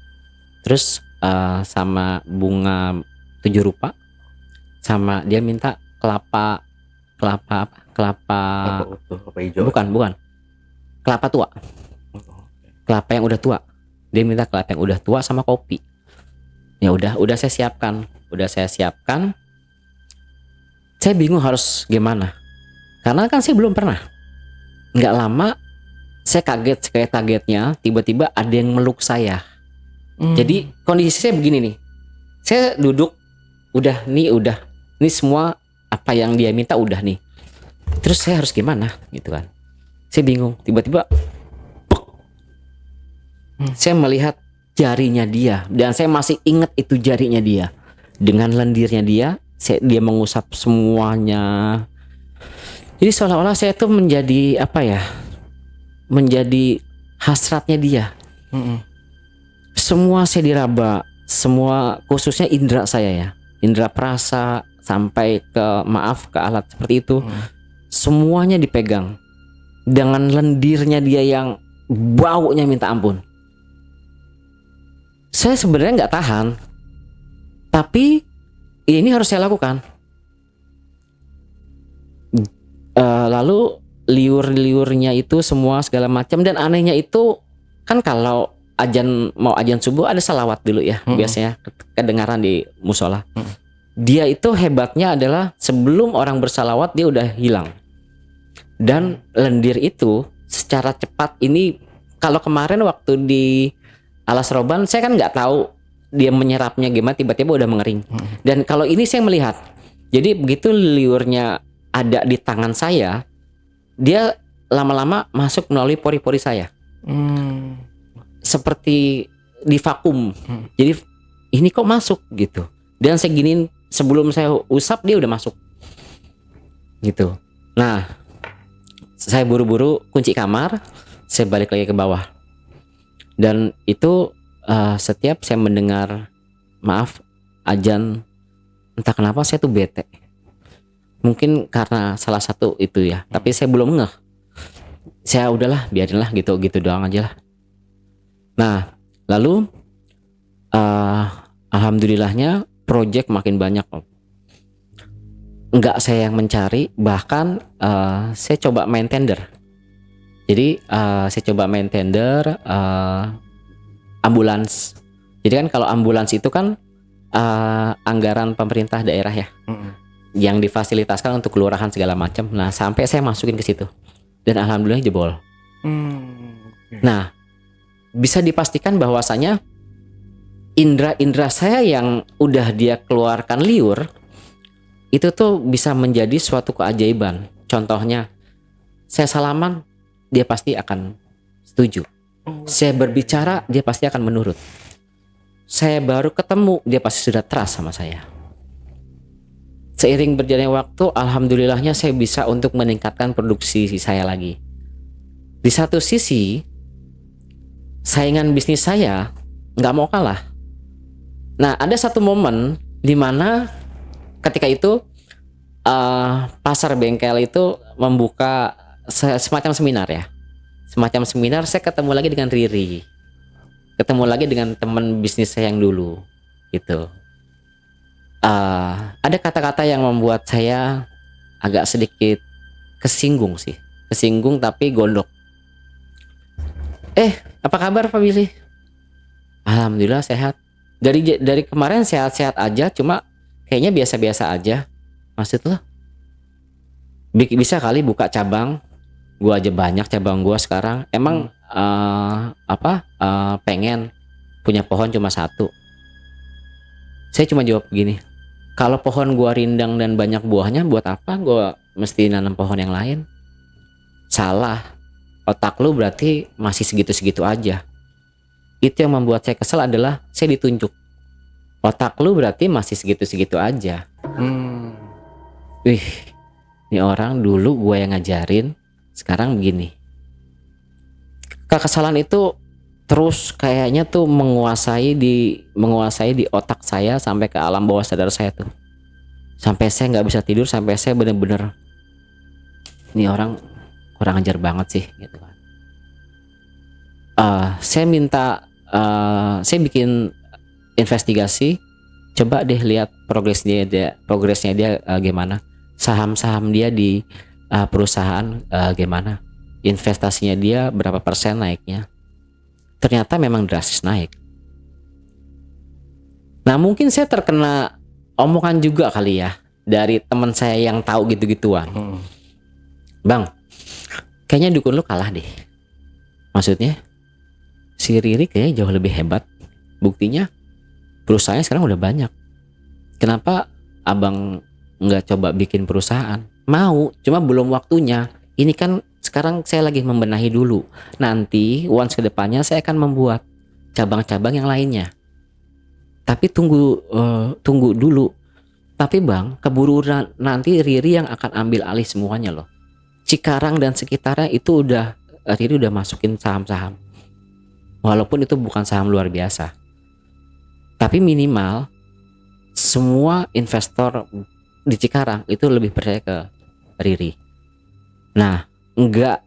terus sama bunga 7 rupa, sama dia minta kelapa hijau. bukan kelapa tua, kelapa yang udah tua. Dia minta kelapa yang udah tua sama kopi. Ya udah saya siapkan. Saya bingung harus gimana, karena kan saya belum pernah. Nggak lama saya kagetnya tiba-tiba ada yang meluk saya. Jadi kondisi saya begini nih, saya duduk udah nih semua apa yang dia minta udah nih, terus saya harus gimana gitu kan. Saya bingung, tiba-tiba saya melihat jarinya dia, dan saya masih ingat itu jarinya dia dengan lendirnya dia mengusap semuanya. Jadi seolah-olah saya tuh menjadi menjadi hasratnya dia. Semua saya diraba, semua khususnya indera saya ya, indera perasa sampai ke alat seperti itu, semuanya dipegang dengan lendirnya dia yang baunya minta ampun. Saya sebenarnya nggak tahan, tapi ini harus saya lakukan. Lalu liur-liurnya itu semua segala macam, dan anehnya itu kan kalau mau ajan subuh ada salawat dulu ya, biasanya kedengaran di musola. Dia itu hebatnya adalah sebelum orang bersalawat dia udah hilang. Dan lendir itu secara cepat ini, kalau kemarin waktu di Alas Roban saya kan nggak tahu dia menyerapnya gimana, tiba-tiba udah mengering. Dan kalau ini saya melihat, jadi begitu liurnya ada di tangan saya, dia lama-lama masuk melalui pori-pori saya, seperti di vakum. Jadi ini kok masuk gitu, dan saya giniin, sebelum saya usap dia udah masuk gitu. Nah, saya buru-buru kunci kamar, saya balik lagi ke bawah, dan itu setiap saya mendengar ajan, entah kenapa saya tuh bete. Mungkin karena salah satu itu ya, tapi saya belum ngeh. Saya udahlah, biarinlah gitu doang aja lah. Nah, lalu alhamdulillahnya project makin banyak, Om. Enggak saya yang mencari, bahkan saya coba main tender. Jadi saya coba main tender ambulans. Jadi kan kalau ambulans itu kan anggaran pemerintah daerah ya, yang difasilitaskan untuk kelurahan segala macam. Nah, sampai saya masukin ke situ, dan alhamdulillah jebol. Nah, bisa dipastikan bahwasanya indera saya yang udah dia keluarkan liur itu tuh bisa menjadi suatu keajaiban. Contohnya, saya salaman, dia pasti akan setuju. Saya berbicara, dia pasti akan menurut. Saya baru ketemu, dia pasti sudah trust sama saya. Seiring berjalannya waktu, alhamdulillahnya saya bisa untuk meningkatkan produksi saya lagi. Di satu sisi, saingan bisnis saya nggak mau kalah. Nah, ada satu momen di mana ketika itu pasar bengkel itu membuka semacam seminar ya. Semacam seminar, saya ketemu lagi dengan Riri. Ketemu lagi dengan teman bisnis saya yang dulu gitu. Ada kata-kata yang membuat saya agak sedikit kesinggung sih. Kesinggung tapi gondok. Apa kabar Pak Billy? Alhamdulillah sehat. Dari kemarin sehat-sehat aja, cuma kayaknya biasa-biasa aja. Maksudnya bisa kali buka cabang. Gua aja banyak cabang gua sekarang. Emang pengen punya pohon cuma satu. Saya cuma jawab begini, kalau pohon gua rindang dan banyak buahnya, buat apa gua mesti nanam pohon yang lain? Salah. Otak lu berarti masih segitu-segitu aja. Itu yang membuat saya kesel adalah saya ditunjuk. Otak lu berarti masih segitu-segitu aja. Wih, ini orang dulu gua yang ngajarin, sekarang begini. Kekesalan itu terus kayaknya tuh menguasai di otak saya sampai ke alam bawah sadar saya tuh. Sampai saya nggak bisa tidur, sampai saya bener-bener ini orang kurang ajar banget sih gitu kan. Saya bikin investigasi, coba deh lihat progresnya dia gimana, saham-saham dia di perusahaan gimana, investasinya dia berapa persen naiknya. Ternyata memang drastis naik. Nah mungkin saya terkena omongan juga kali ya dari teman saya yang tahu gitu-gituan. Bang, kayaknya dukun lu kalah deh. Maksudnya si Riri kayaknya jauh lebih hebat. Buktinya perusahaannya sekarang udah banyak. Kenapa abang nggak coba bikin perusahaan? Mau, cuma belum waktunya. Ini kan sekarang saya lagi membenahi dulu. Nanti once ke depannya saya akan membuat cabang-cabang yang lainnya. Tapi tunggu dulu. Tapi bang, keburu nanti Riri yang akan ambil alih semuanya loh. Cikarang dan sekitarnya itu Riri udah masukin saham-saham. Walaupun itu bukan saham luar biasa. Tapi minimal semua investor di Cikarang itu lebih percaya ke Riri. Nah, enggak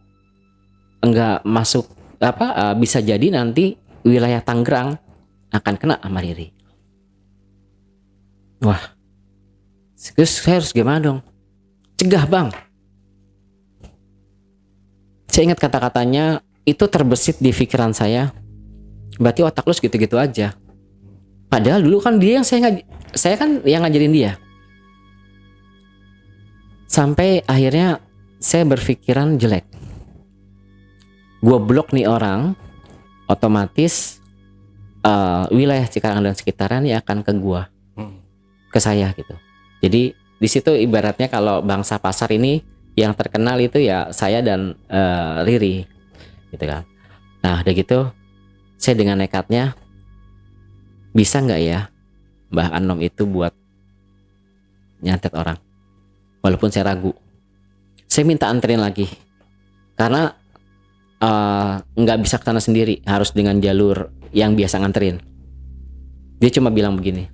masuk bisa jadi nanti wilayah Tangerang akan kena sama Riri. Wah. Terus saya harus gimana dong? Cegah, Bang. Saya ingat kata-katanya itu terbesit di pikiran saya. Berarti otak lu segitu-gitu aja. Padahal dulu kan dia yang saya kan yang ngajarin dia. Sampai akhirnya saya berpikiran jelek. Gua blok nih orang, otomatis wilayah Cikarang dan sekitarnya akan ke gua, ke saya gitu. Jadi di situ ibaratnya kalau bangsa pasar ini yang terkenal itu ya saya dan Riri gitu kan. Nah udah gitu saya dengan nekatnya, bisa nggak ya Mbah Anom itu buat nyantet orang. Walaupun saya ragu, saya minta anterin lagi karena nggak bisa ke sana sendiri, harus dengan jalur yang biasa nganterin. Dia cuma bilang begini.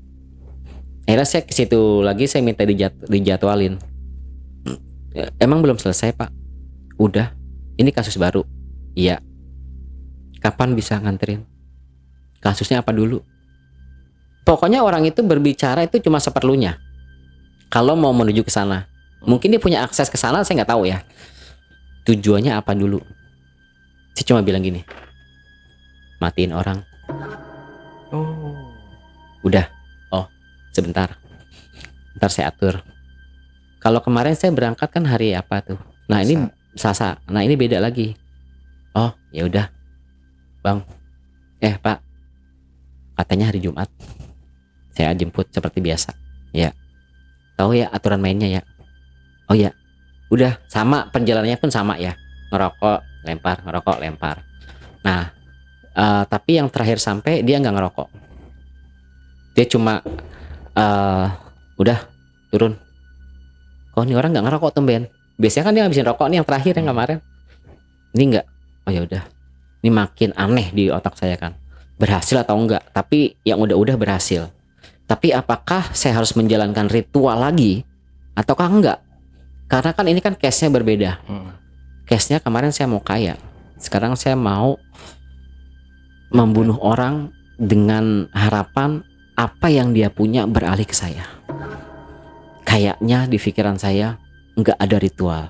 Akhirnya saya ke situ lagi, saya minta dijadwalin. Emang belum selesai Pak? Udah, ini kasus baru. Iya. Kapan bisa nganterin? Kasusnya apa dulu? Pokoknya orang itu berbicara itu cuma seperlunya. Kalau mau menuju ke sana, mungkin dia punya akses ke sana, saya nggak tahu ya. Tujuannya apa dulu? Saya cuma bilang gini, matiin orang. Udah. Oh, sebentar. Ntar saya atur. Kalau kemarin saya berangkat kan hari apa tuh? Nah ini Selasa. Nah ini beda lagi. Oh ya udah, Bang. Pak, katanya hari Jumat. Saya jemput seperti biasa. Ya. Tahu ya aturan mainnya ya. Oh ya. Udah sama, perjalanannya pun sama ya. Ngerokok, lempar. Nah, tapi yang terakhir sampai dia nggak ngerokok. Dia cuma udah turun. Kok ini orang nggak ngerokok tumben? Biasanya kan dia ngabisin rokok nih yang terakhir yang kemarin. Ini nggak. Oh ya udah. Ini makin aneh di otak saya kan. Berhasil atau enggak? Tapi yang udah berhasil. Tapi apakah saya harus menjalankan ritual lagi ataukah enggak? Karena kan ini kan case-nya berbeda. Case-nya kemarin saya mau kaya. Sekarang saya mau membunuh orang dengan harapan apa yang dia punya beralih ke saya. Kayaknya di pikiran saya nggak ada ritual.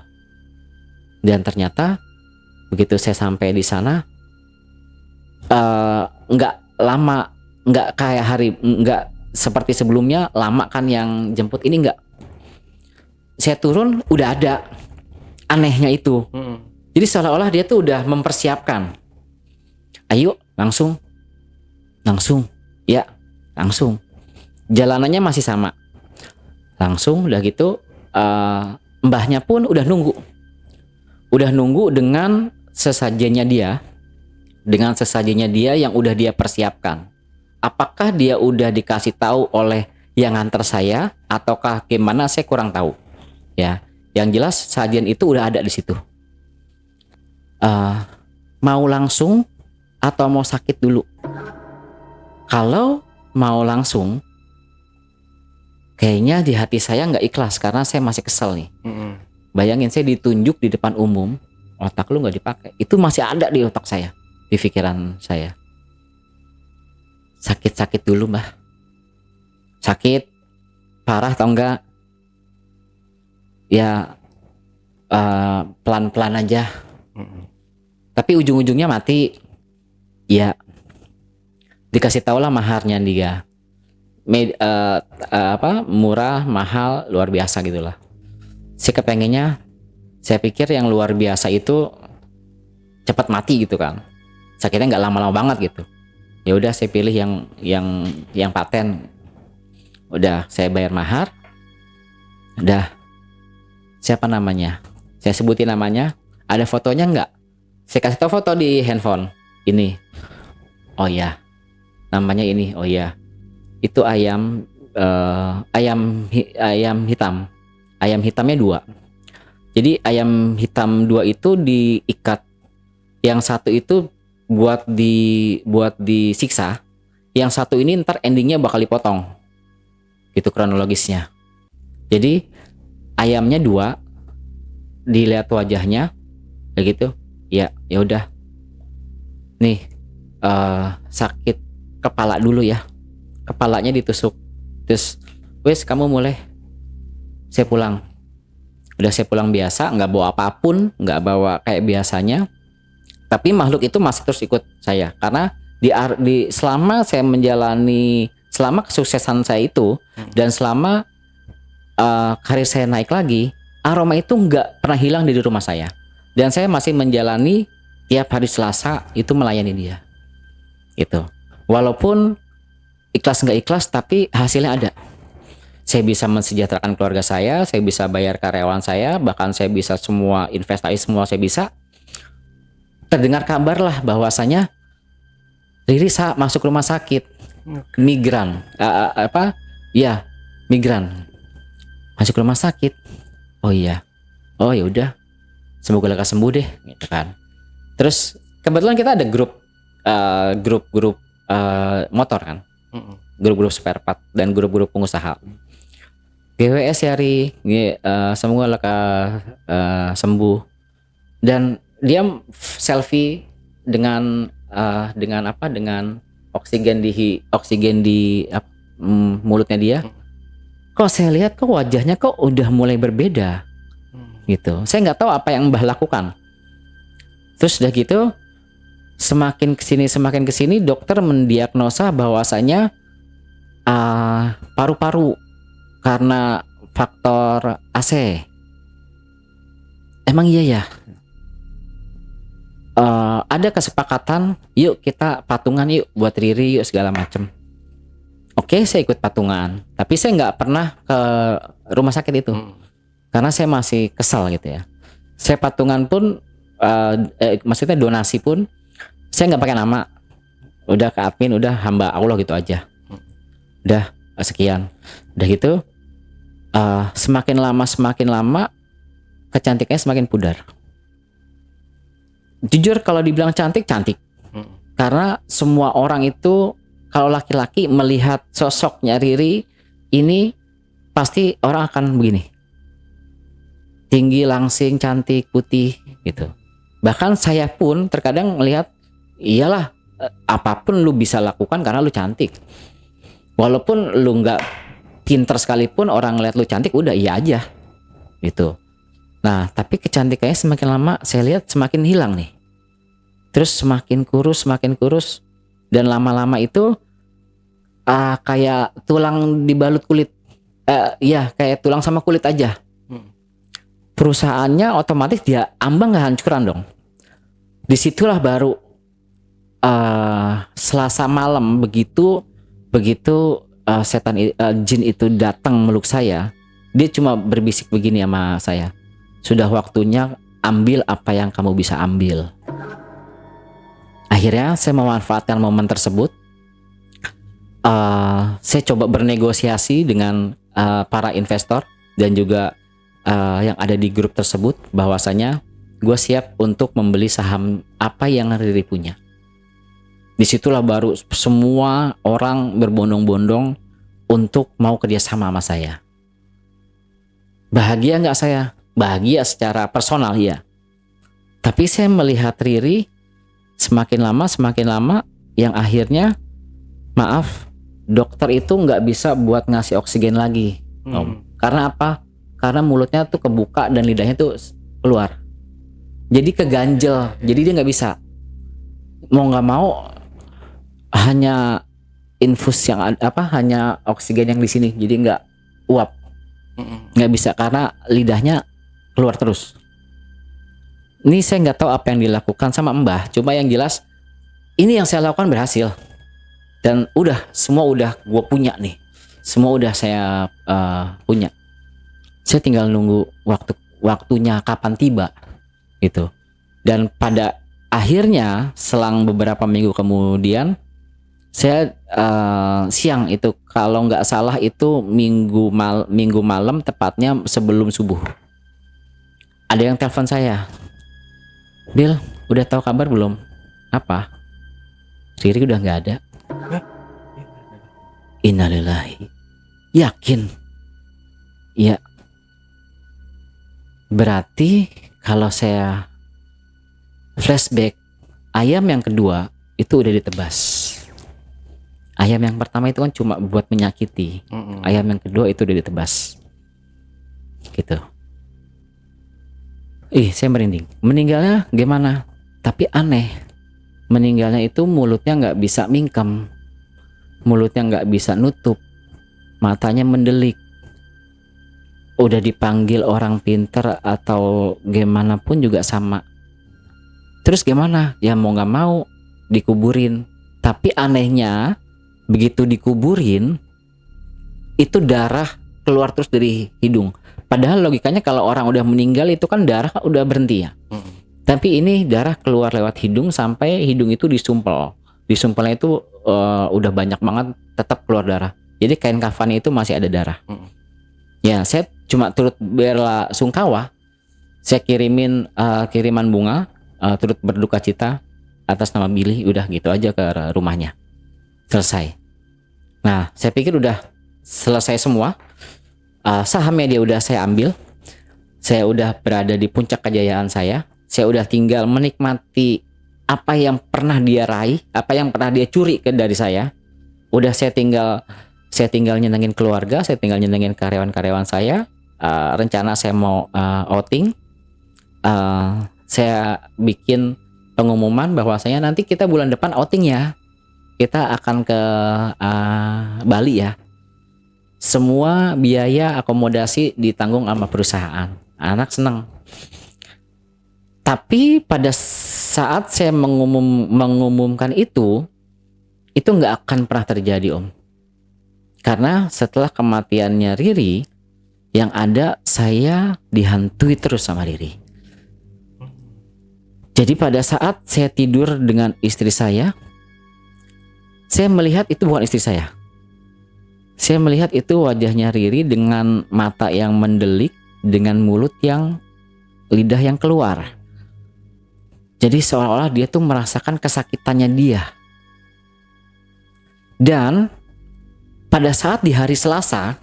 Dan ternyata begitu saya sampai di sana, nggak lama, nggak kayak nggak seperti sebelumnya lama kan yang jemput, ini nggak. Saya turun udah ada, anehnya itu. Jadi seolah-olah dia tuh udah mempersiapkan. Ayo langsung, ya langsung. Jalanannya masih sama. Langsung udah gitu mbahnya pun udah nunggu dengan sesajennya dia yang udah dia persiapkan. Apakah dia udah dikasih tahu oleh yang nganter saya ataukah gimana, saya kurang tahu ya. Yang jelas sajian itu udah ada di situ. Mau langsung atau mau sakit dulu. Kalau mau langsung, kayaknya di hati saya nggak ikhlas karena saya masih kesel nih. Bayangin saya ditunjuk di depan umum, otak lu nggak dipakai. Itu masih ada di otak saya, di pikiran saya. Sakit-sakit dulu mbah. Sakit, parah atau enggak? Ya pelan-pelan aja. Tapi ujung-ujungnya mati. Ya dikasih tau lah maharnya dia. Murah, mahal, luar biasa gitulah. Saya kepengennya, saya pikir yang luar biasa itu cepat mati gitu kan. Sakitnya nggak lama-lama banget gitu. Ya udah saya pilih yang paten. Udah saya bayar mahar. Udah, siapa namanya? Saya sebutin namanya. Ada fotonya nggak? Saya kasih tahu foto di handphone. Ini. Oh ya, namanya ini. Oh ya, itu ayam hitam. Ayam hitamnya 2. Jadi ayam hitam 2 itu diikat. Yang satu itu buat disiksa. Yang satu ini ntar endingnya bakal dipotong. Gitu kronologisnya. Jadi ayamnya 2, dilihat wajahnya kayak gitu. Ya udah. Nih sakit kepala dulu ya. Kepalanya ditusuk. Terus wes kamu mulai. Saya pulang. Udah saya pulang biasa, nggak bawa apapun, nggak bawa kayak biasanya. Tapi makhluk itu masih terus ikut saya karena selama saya selama kesuksesan saya itu dan selama karir saya naik lagi, aroma itu nggak pernah hilang dari rumah saya. Dan saya masih menjalani tiap hari Selasa itu melayani dia. Gitu. Walaupun ikhlas nggak ikhlas, tapi hasilnya ada. Saya bisa mensejahterakan keluarga saya bisa bayar karyawan saya, bahkan saya bisa semua investasi semua saya bisa. Terdengar kabar lah bahwasanya Riri masuk rumah sakit, migran, migran, masuk rumah sakit. Oh iya, oh ya udah, semoga lekas sembuh deh, gitu kan. Terus kebetulan kita ada grup motor kan, grup-grup spare part dan grup-grup pengusaha. GWS ya Ri, semoga lekas sembuh. Dan dia selfie dengan oksigen di mulutnya dia. Kok saya lihat kok wajahnya kok udah mulai berbeda gitu. Saya nggak tahu apa yang Mbah lakukan. Terus udah gitu semakin kesini dokter mendiagnosa bahwasanya paru-paru karena faktor AC. Emang iya ya? Ada kesepakatan, yuk kita patungan yuk buat Riri yuk segala macem. Oke, saya ikut patungan, tapi saya nggak pernah ke rumah sakit itu karena saya masih kesal gitu ya. Saya patungan pun, maksudnya donasi pun saya nggak pakai nama, udah ke admin, udah hamba Allah gitu aja. Udah sekian, udah gitu. Semakin lama kecantikannya semakin pudar. Jujur kalau dibilang cantik karena semua orang itu kalau laki-laki melihat sosoknya Riri ini pasti orang akan begini, tinggi, langsing, cantik, putih gitu. Bahkan saya pun terkadang melihat, iyalah apapun lu bisa lakukan karena lu cantik. Walaupun lu nggak pinter sekalipun orang ngeliat lu cantik udah iya aja gitu. Nah tapi kecantikannya semakin lama saya lihat semakin hilang nih. Terus semakin kurus dan lama-lama itu kayak tulang dibalut kulit. Kayak tulang sama kulit aja. Perusahaannya otomatis dia ambang kehancuran dong. Disitulah baru Selasa malam begitu jin itu datang meluk saya, dia cuma berbisik begini sama saya, sudah waktunya ambil apa yang kamu bisa ambil. Akhirnya saya memanfaatkan momen tersebut. Saya coba bernegosiasi dengan para investor dan juga yang ada di grup tersebut bahwasanya gue siap untuk membeli saham apa yang Riri punya. Disitulah baru semua orang berbondong-bondong untuk mau kerjasama sama saya. Bahagia nggak saya? Bahagia secara personal ya. Tapi saya melihat Riri semakin lama yang akhirnya maaf, dokter itu nggak bisa buat ngasih oksigen lagi, Om. Karena apa? Karena mulutnya tuh kebuka dan lidahnya tuh keluar. Jadi keganjel. Jadi dia nggak bisa. Mau nggak mau hanya infus yang hanya oksigen yang di sini. Jadi nggak uap. Nggak bisa karena lidahnya keluar terus. Ini saya nggak tahu apa yang dilakukan sama Mbah. Cuma yang jelas ini yang saya lakukan berhasil. Dan semua udah gue punya nih. Semua udah saya punya. Saya tinggal nunggu waktunya kapan tiba gitu. Dan pada akhirnya selang beberapa minggu kemudian saya siang itu kalau nggak salah itu minggu malam tepatnya sebelum subuh. Ada yang telepon saya. Bil, udah tahu kabar belum? Apa? Riri udah nggak ada. Innalillahi. Yakin? Ya. Berarti kalau saya flashback, ayam yang kedua itu udah ditebas. Ayam yang pertama itu kan cuma buat menyakiti. Ayam yang kedua itu udah ditebas. Gitu. Saya merinding. Meninggalnya gimana? Tapi aneh. Meninggalnya itu mulutnya nggak bisa mingkem. Mulutnya nggak bisa nutup. Matanya mendelik. Udah dipanggil orang pinter atau gimana pun juga sama. Terus gimana? Ya mau nggak mau dikuburin. Tapi anehnya begitu dikuburin itu darah keluar terus dari hidung. Padahal logikanya kalau orang udah meninggal itu kan darah udah berhenti ya. Tapi ini darah keluar lewat hidung sampai hidung itu disumpel. Disumpelnya itu udah banyak banget tetap keluar darah. Jadi kain kafannya itu masih ada darah. Ya saya cuma turut bela sungkawa. Saya kirimin kiriman bunga, turut berduka cita atas nama Billy. Udah gitu aja ke rumahnya. Selesai. Nah saya pikir udah selesai semua. Sahamnya dia udah saya ambil. Saya udah berada di puncak kejayaan saya. Saya udah tinggal menikmati apa yang pernah dia raih, apa yang pernah dia curi dari saya. Udah saya tinggal nyenengin keluarga, saya tinggal nyenengin karyawan-karyawan saya. Rencana saya mau outing. Saya bikin pengumuman bahwasanya nanti kita bulan depan outing ya. Kita akan ke Bali ya. Semua biaya akomodasi ditanggung sama perusahaan. Anak senang. Tapi pada saat saya mengumumkan itu nggak akan pernah terjadi, Om. Karena setelah kematiannya Riri, yang ada saya dihantui terus sama Riri. Jadi pada saat saya tidur dengan istri saya melihat itu bukan istri saya. Saya melihat itu wajahnya Riri dengan mata yang mendelik, dengan mulut yang lidah yang keluar. Jadi seolah-olah dia tuh merasakan kesakitannya dia. Dan pada saat di hari Selasa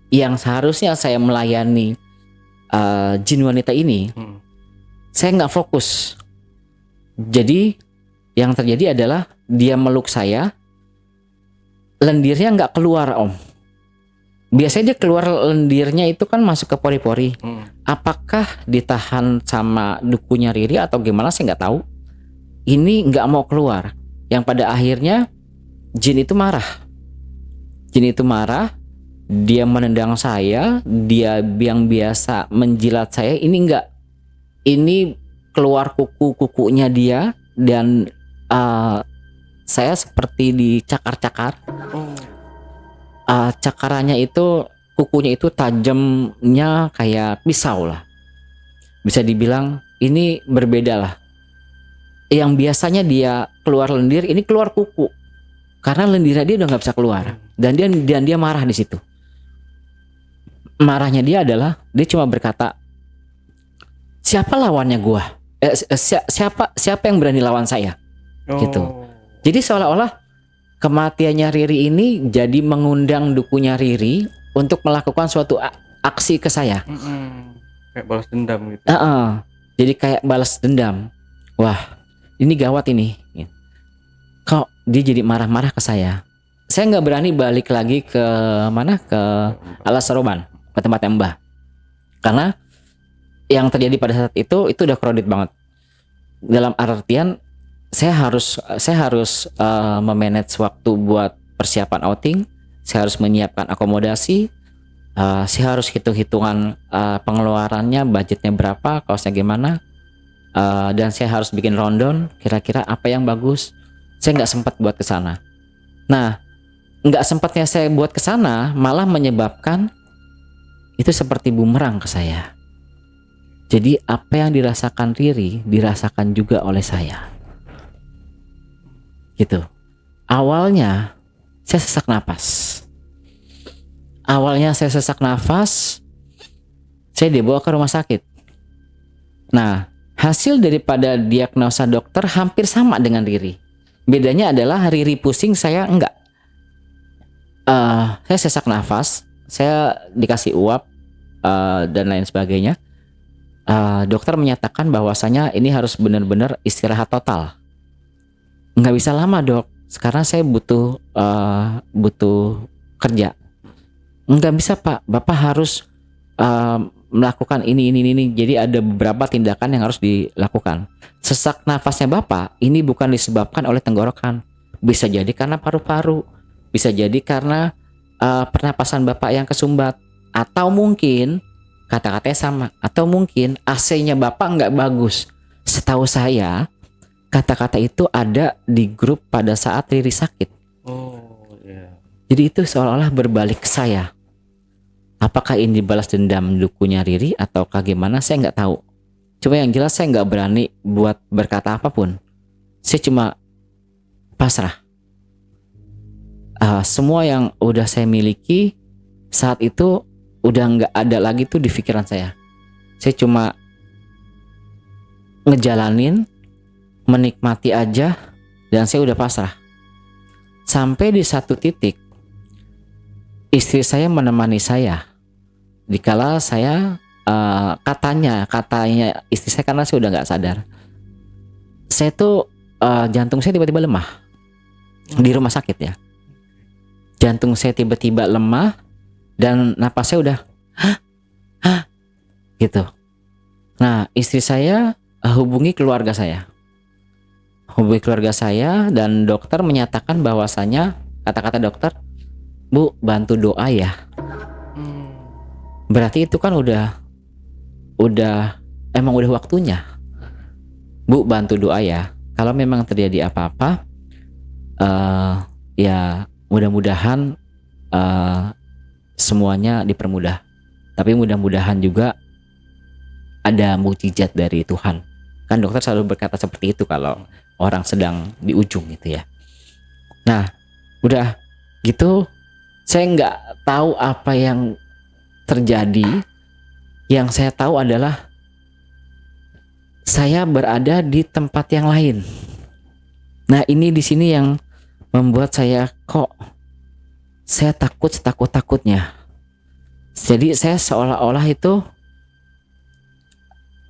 yang seharusnya saya melayani jin wanita ini, saya nggak fokus. Jadi yang terjadi adalah dia meluk saya, lendirnya nggak keluar, Om. Biasanya dia keluar lendirnya itu kan masuk ke pori-pori. Apakah ditahan sama dukunya Riri atau gimana saya nggak tahu. Ini nggak mau keluar. Yang pada akhirnya jin itu marah. Jin itu marah. Dia menendang saya. Dia yang biasa menjilat saya. Ini nggak. Ini keluar kuku-kukunya dia dan saya seperti dicakar-cakar. Cakarannya itu, kukunya itu tajamnya kayak pisau lah. Bisa dibilang ini berbeda lah. Yang biasanya dia keluar lendir, ini keluar kuku. Karena lendirnya dia udah nggak bisa keluar. Dan dia marah di situ. Marahnya dia adalah dia cuma berkata, siapa lawannya gua? Siapa yang berani lawan saya? Gitu. Jadi seolah-olah kematiannya Riri ini jadi mengundang dukunya Riri untuk melakukan suatu aksi ke saya. Kayak balas dendam gitu. Jadi kayak balas dendam. Wah, ini gawat ini. Kok dia jadi marah-marah ke saya? Saya nggak berani balik lagi ke mana, ke Alas Saroban, ke tempatnya Mbah. Karena yang terjadi pada saat itu udah crowded banget. Dalam artian saya harus memanage waktu buat persiapan outing. Saya harus menyiapkan akomodasi. Saya harus hitung-hitungan pengeluarannya, budgetnya berapa, kaosnya gimana. Dan saya harus bikin rundown kira-kira apa yang bagus. Saya nggak sempat buat ke sana. Nah, nggak sempatnya saya buat ke sana malah menyebabkan itu seperti bumerang ke saya. Jadi apa yang dirasakan Riri dirasakan juga oleh saya. Gitu. Awalnya saya sesak nafas. Saya dibawa ke rumah sakit. Nah, hasil daripada diagnosa dokter hampir sama dengan Riri. Bedanya adalah Riri pusing, saya enggak. Saya sesak nafas, saya dikasih uap dan lain sebagainya. Dokter menyatakan bahwasanya ini harus benar-benar istirahat total. Nggak bisa lama dok, sekarang saya butuh kerja. Nggak bisa pak, bapak harus melakukan ini. Jadi ada beberapa tindakan yang harus dilakukan. Sesak nafasnya bapak ini bukan disebabkan oleh tenggorokan, bisa jadi karena paru-paru, bisa jadi karena pernapasan bapak yang kesumbat, atau mungkin kata-katanya sama, atau mungkin AC-nya bapak nggak bagus. Setahu saya kata-kata itu ada di grup pada saat Riri sakit. Jadi itu seolah-olah berbalik ke saya. Apakah ini balas dendam dukunya Riri ataukah gimana, saya nggak tahu. Cuma yang jelas saya nggak berani buat berkata apapun. Saya cuma pasrah. Semua yang udah saya miliki saat itu udah nggak ada lagi tuh di pikiran saya. Saya cuma ngejalanin, menikmati aja, dan saya udah pasrah. Sampai di satu titik istri saya menemani saya. Dikala saya katanya istri saya, karena saya udah nggak sadar, saya tuh jantung saya tiba-tiba lemah di rumah sakit ya. Jantung saya tiba-tiba lemah dan napas saya udah gitu. Nah, istri saya hubungi keluarga saya dan dokter menyatakan bahwasanya, kata-kata dokter, Bu, bantu doa ya. Berarti itu kan udah waktunya. Bu, bantu doa ya. Kalau memang terjadi apa-apa, ya mudah-mudahan semuanya dipermudah. Tapi mudah-mudahan juga ada mukjizat dari Tuhan. Kan dokter selalu berkata seperti itu kalau orang sedang di ujung gitu ya. Nah, udah gitu, saya nggak tahu apa yang terjadi. Yang saya tahu adalah saya berada di tempat yang lain. Nah, ini di sini yang membuat saya takut-takutnya. Jadi saya seolah-olah itu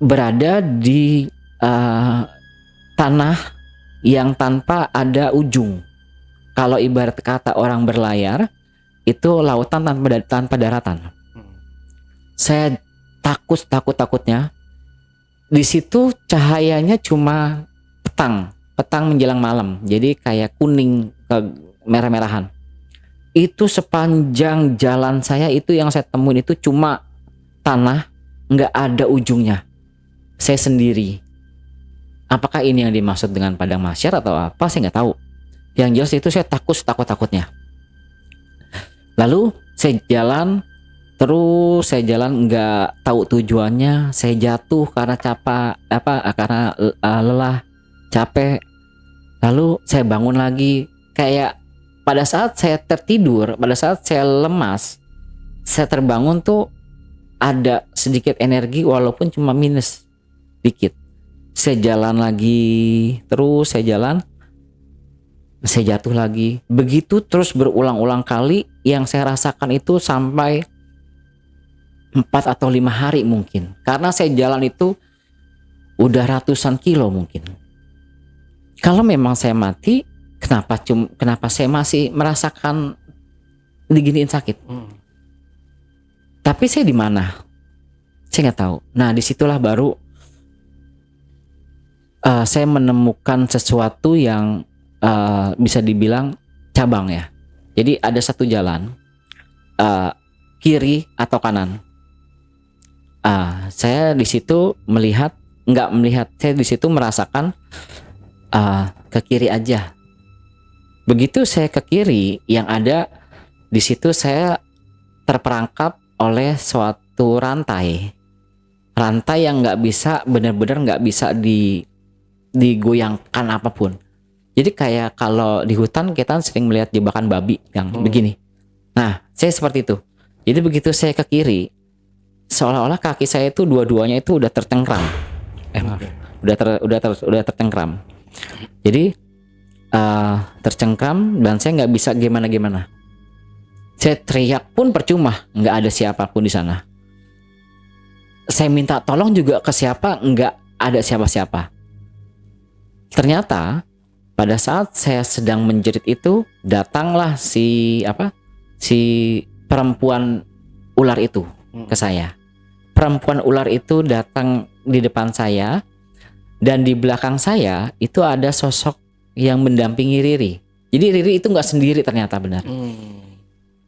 berada di tanah yang tanpa ada ujung. Kalau ibarat kata orang berlayar, itu lautan tanpa daratan. Saya takutnya. Di situ cahayanya cuma petang menjelang malam. Jadi kayak kuning ke merah-merahan. Itu sepanjang jalan saya itu yang saya temuin itu cuma tanah, nggak ada ujungnya. Saya sendiri. Apakah ini yang dimaksud dengan padang mahsyar atau apa? Saya nggak tahu. Yang jelas itu saya takutnya. Lalu saya jalan nggak tahu tujuannya. Saya jatuh karena karena lelah, capek. Lalu saya bangun lagi. Kayak pada saat saya tertidur, pada saat saya lemas, saya terbangun tuh ada sedikit energi walaupun cuma minus dikit. Saya jalan lagi, terus saya jalan. saya jatuh lagi. Begitu terus berulang-ulang kali, yang saya rasakan itu sampai 4 atau 5 hari mungkin. Karena saya jalan itu udah ratusan kilo mungkin. Kalau memang saya mati, kenapa saya masih merasakan diginiin sakit? Tapi saya di mana? Saya nggak tahu. Nah, disitulah baru saya menemukan sesuatu yang bisa dibilang cabang ya. Jadi ada satu jalan, kiri atau kanan. Saya di situ nggak melihat. Saya di situ merasakan ke kiri aja. Begitu saya ke kiri, yang ada di situ saya terperangkap oleh suatu rantai yang nggak bisa, benar-benar nggak bisa digoyangkan apapun. Jadi kayak kalau di hutan kita sering melihat jebakan babi yang begini. Nah, saya seperti itu. Jadi begitu saya ke kiri, seolah-olah kaki saya itu dua-duanya itu udah tercengkram. Udah tercengkram. Jadi tercengkram dan saya nggak bisa gimana-gimana. Saya teriak pun percuma, nggak ada siapapun di sana. Saya minta tolong juga ke siapa, nggak ada siapa-siapa. Ternyata pada saat saya sedang menjerit itu, datanglah si perempuan ular itu ke saya. Perempuan ular itu datang di depan saya, dan di belakang saya itu ada sosok yang mendampingi Riri. Jadi Riri itu nggak sendiri ternyata, benar.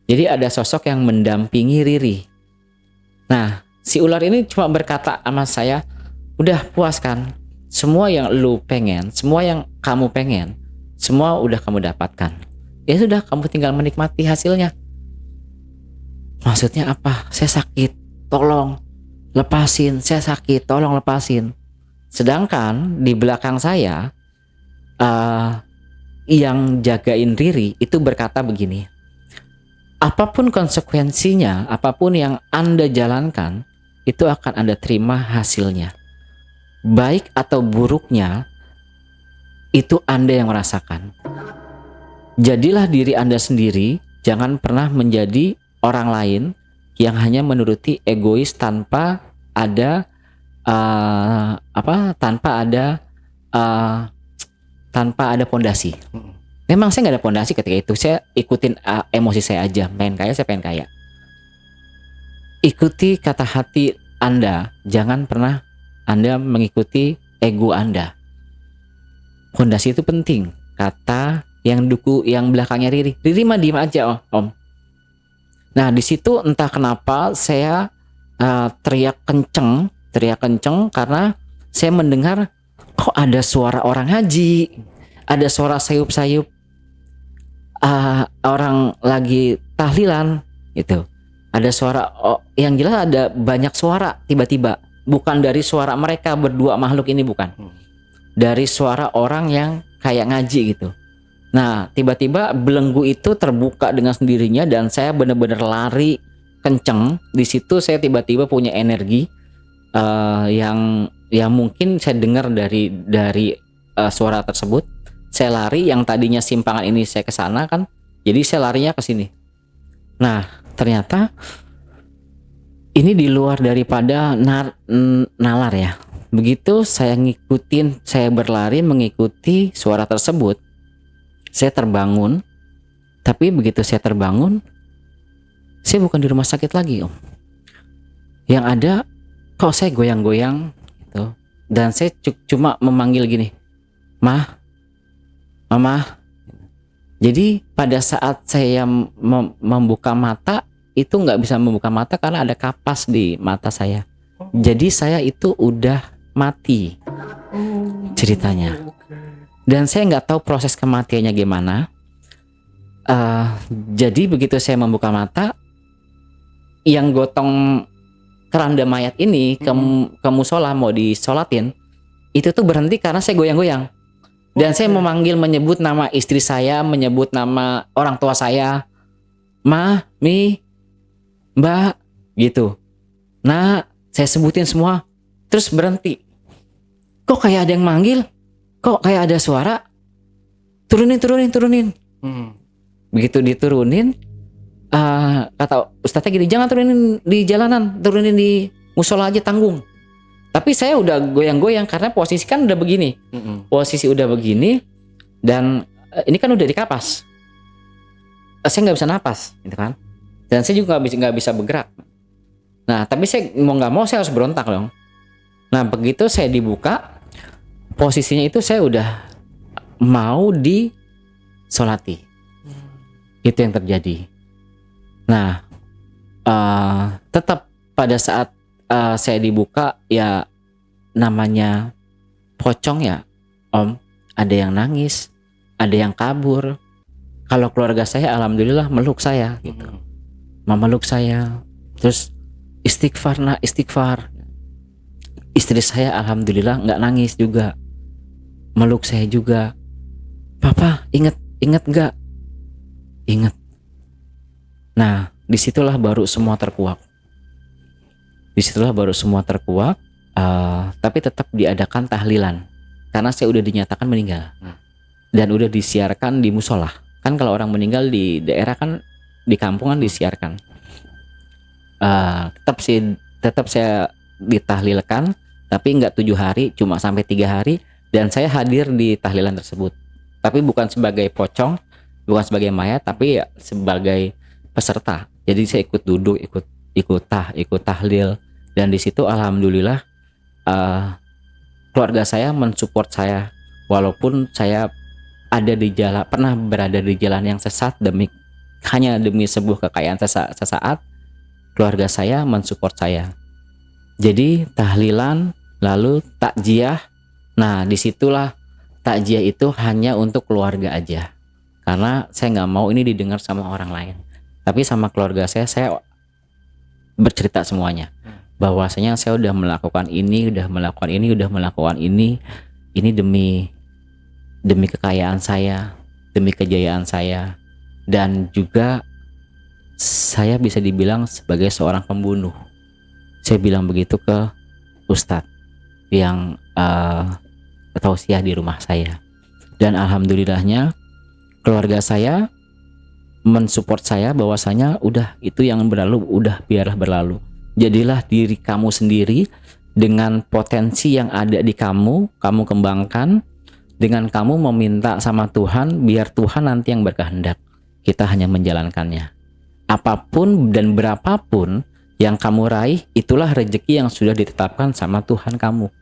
Jadi ada sosok yang mendampingi Riri. Nah, si ular ini cuma berkata sama saya, udah puas kan? Semua yang lu pengen, semua yang kamu pengen, semua udah kamu dapatkan. Ya sudah, kamu tinggal menikmati hasilnya. Maksudnya apa? Saya sakit, tolong lepasin. Saya sakit, tolong lepasin. Sedangkan di belakang saya, yang jagain Riri itu berkata begini, apapun konsekuensinya, apapun yang Anda jalankan, itu akan Anda terima hasilnya. Baik atau buruknya, itu Anda yang merasakan. Jadilah diri Anda sendiri, jangan pernah menjadi orang lain yang hanya menuruti egois tanpa ada tanpa ada pondasi. Memang saya nggak ada pondasi ketika itu. Saya ikutin emosi saya aja. Pengen kaya, saya pengen kaya. Ikuti kata hati Anda. Jangan pernah Anda mengikuti ego Anda. Pondasi itu penting. Kata yang belakangnya Riri. Riri mah diem aja, Om. Nah, di situ entah kenapa saya teriak kenceng karena saya mendengar kok ada suara orang haji, ada suara sayup-sayup, orang lagi tahlilan gitu. Ada suara, yang jelas ada banyak suara tiba-tiba. Bukan dari suara mereka berdua makhluk ini, bukan. Dari suara orang yang kayak ngaji gitu. Nah, tiba-tiba belenggu itu terbuka dengan sendirinya dan saya benar-benar lari kenceng. Di situ saya tiba-tiba punya energi yang mungkin saya dengar dari suara tersebut. Saya lari, yang tadinya simpangan ini saya ke sana kan. Jadi saya larinya ke sini. Nah, ternyata ini di luar daripada nalar ya. Begitu saya berlari mengikuti suara tersebut, saya terbangun. Tapi begitu saya terbangun, saya bukan di rumah sakit lagi, Om. Yang ada, kok saya goyang-goyang gitu. Dan saya cuma memanggil gini, Mah, Mama. Jadi pada saat saya membuka mata, itu nggak bisa membuka mata karena ada kapas di mata saya. Jadi saya itu udah mati ceritanya. Dan saya nggak tahu proses kematiannya gimana. Jadi begitu saya membuka mata, yang gotong keranda mayat ini ke musola mau disolatin, itu tuh berhenti karena saya goyang-goyang. Dan saya menyebut nama istri saya, menyebut nama orang tua saya, Ma, Mi, Mbak, gitu. Nah, saya sebutin semua, terus berhenti. Kok kayak ada yang manggil? Kok kayak ada suara? turunin. Hmm. Begitu diturunin, kata ustadznya gini, jangan turunin di jalanan, turunin di musola aja, tanggung. Tapi saya udah goyang-goyang karena posisi kan udah begini, dan ini kan udah di kapas, saya nggak bisa napas, gitu kan, dan saya juga nggak bisa bergerak. Nah, tapi saya mau nggak mau saya harus berontak dong. Nah, begitu saya dibuka, posisinya itu saya udah mau disolati. Itu yang terjadi. Nah, tetap pada saat saya dibuka, ya namanya pocong ya Om, ada yang nangis, ada yang kabur. Kalau keluarga saya alhamdulillah meluk saya gitu. Memeluk saya, terus istighfar. Istri saya alhamdulillah nggak nangis juga, meluk saya juga. Papa inget nggak? Inget. Nah, disitulah baru semua terkuak. Tapi tetap diadakan tahlilan karena saya udah dinyatakan meninggal dan udah disiarkan di musola. Kan kalau orang meninggal di daerah kan, di kampungan disiarkan. Tetap saya ditahlilkan, tapi nggak 7 hari, cuma sampai 3 hari, dan saya hadir di tahlilan tersebut. Tapi bukan sebagai pocong, bukan sebagai mayat, tapi ya sebagai peserta. Jadi saya ikut duduk, ikut tahlil, dan di situ alhamdulillah keluarga saya mensupport saya, walaupun saya pernah berada di jalan yang sesat hanya demi sebuah kekayaan sesaat. Keluarga saya mensupport saya. Jadi tahlilan, lalu takziah. Nah, disitulah takziah itu hanya untuk keluarga aja, karena saya nggak mau ini didengar sama orang lain. Tapi sama keluarga saya bercerita semuanya, bahwasanya saya udah melakukan ini, udah melakukan ini demi kekayaan saya, demi kejayaan saya, dan juga saya bisa dibilang sebagai seorang pembunuh. Saya bilang begitu ke ustadz yang tausiah di rumah saya, dan alhamdulillahnya keluarga saya mensupport saya bahwasanya udah, itu yang berlalu udah, biarlah berlalu. Jadilah diri kamu sendiri dengan potensi yang ada di kamu kembangkan dengan kamu meminta sama Tuhan, biar Tuhan nanti yang berkehendak. Kita hanya menjalankannya. Apapun dan berapapun yang kamu raih, itulah rezeki yang sudah ditetapkan sama Tuhan kamu.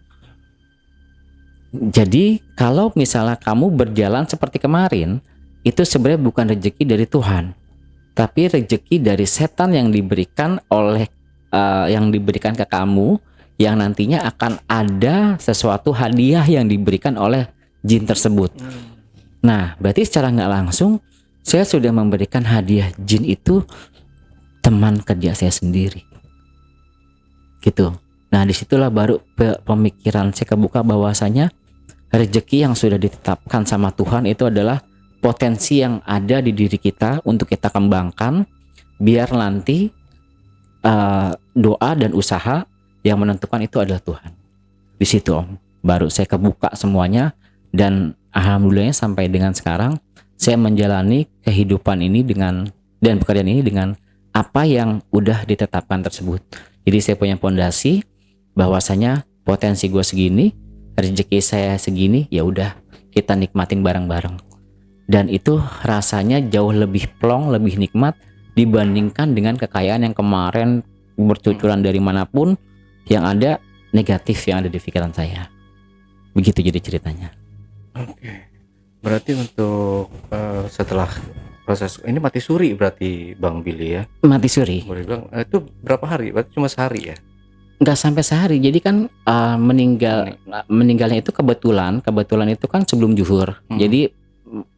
Jadi kalau misalnya kamu berjalan seperti kemarin, itu sebenarnya bukan rezeki dari Tuhan, tapi rezeki dari setan yang diberikan ke kamu, yang nantinya akan ada sesuatu hadiah yang diberikan oleh jin tersebut. Nah, berarti secara nggak langsung saya sudah memberikan hadiah jin itu teman kerja saya sendiri, gitu. Nah, disitulah baru pemikiran saya kebuka bahwasanya rezeki yang sudah ditetapkan sama Tuhan itu adalah potensi yang ada di diri kita untuk kita kembangkan, biar nanti doa dan usaha yang menentukan itu adalah Tuhan. Di situ Om, baru saya kebuka semuanya, dan alhamdulillahnya sampai dengan sekarang saya menjalani kehidupan ini dan pekerjaan ini dengan apa yang udah ditetapkan tersebut. Jadi saya punya fondasi bahwasanya potensi gue segini, rezeki saya segini, ya udah kita nikmatin bareng-bareng. Dan itu rasanya jauh lebih plong, lebih nikmat dibandingkan dengan kekayaan yang kemarin bercucuran dari manapun, yang ada negatif yang ada di pikiran saya. Begitu jadi ceritanya. Oke. Berarti untuk setelah proses ini mati suri berarti Bang Billy ya? Mati suri. Boleh bilang itu berapa hari? Berarti cuma sehari ya? Nggak sampai sehari. Jadi kan meninggalnya itu kebetulan itu kan sebelum zuhur. Jadi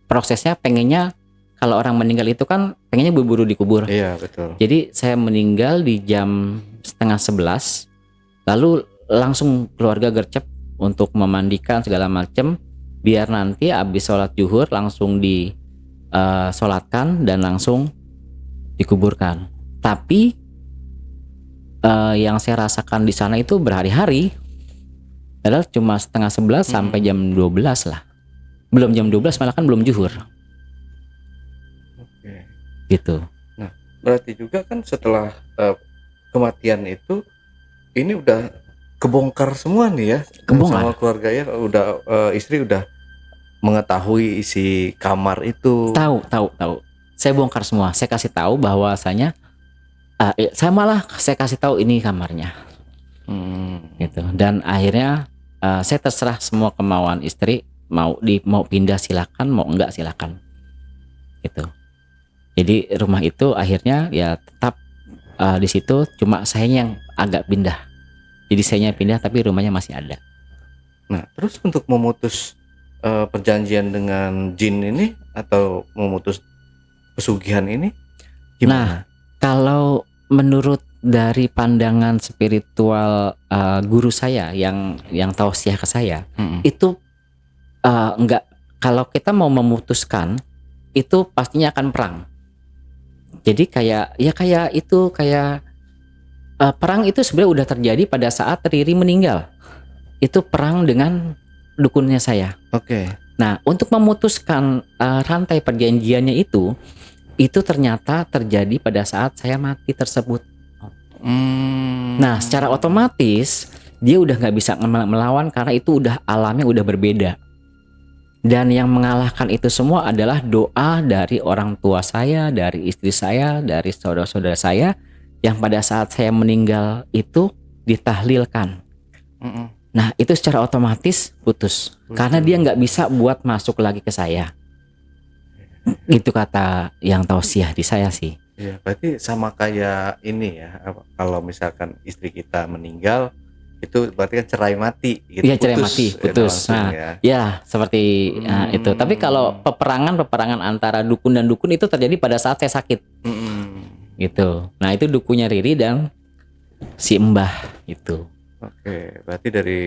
prosesnya pengennya kalau orang meninggal itu kan pengennya buru-buru dikubur. Iya, betul. Jadi saya meninggal di jam 10:30, lalu langsung keluarga gercep untuk memandikan segala macam, biar nanti habis sholat zuhur langsung disolatkan dan langsung dikuburkan. Tapi yang saya rasakan di sana itu berhari-hari, padahal cuma 10:30 sampai jam 12 lah, Belum jam 12 malah kan belum zuhur Oke. gitu. Nah, berarti juga kan setelah kematian itu ini udah kebongkar semua nih ya Kebongkar. sama keluarga ya, udah istri udah mengetahui isi kamar itu. Tahu. Saya bongkar semua. Saya kasih tahu bahwasanya saya kasih tahu ini kamarnya gitu. Dan akhirnya saya terserah semua kemauan istri, mau pindah silakan, mau enggak silakan gitu. Jadi rumah itu akhirnya ya tetap di situ, cuma saya yang agak pindah. Jadi saya pindah tapi rumahnya masih ada. Nah, terus untuk memutus perjanjian dengan jin ini atau memutus pesugihan ini gimana? Nah, kalau menurut dari pandangan spiritual guru saya yang tausiah ke saya, itu enggak, kalau kita mau memutuskan itu pastinya akan perang. Jadi kayak perang itu sebenarnya udah terjadi pada saat Riri meninggal. Itu perang dengan dukunnya saya. Oke. Nah, untuk memutuskan rantai perjanjiannya itu ternyata terjadi pada saat saya mati tersebut. Nah, secara otomatis dia udah nggak bisa melawan karena itu udah alamnya udah berbeda. Dan yang mengalahkan itu semua adalah doa dari orang tua saya, dari istri saya, dari saudara-saudara saya yang pada saat saya meninggal itu ditahlilkan. Nah, itu secara otomatis putus. Karena dia nggak bisa buat masuk lagi ke saya. Itu kata yang tausiah di saya sih. Ya, berarti sama kayak ini ya, kalau misalkan istri kita meninggal itu berarti kan cerai mati gitu. Iya, cerai mati, putus. Langsung, Nah, ya seperti itu. Tapi kalau peperangan antara dukun dan dukun itu terjadi pada saat saya sakit. Gitu. Nah, itu dukunya Riri dan si Mbah itu. Oke, berarti dari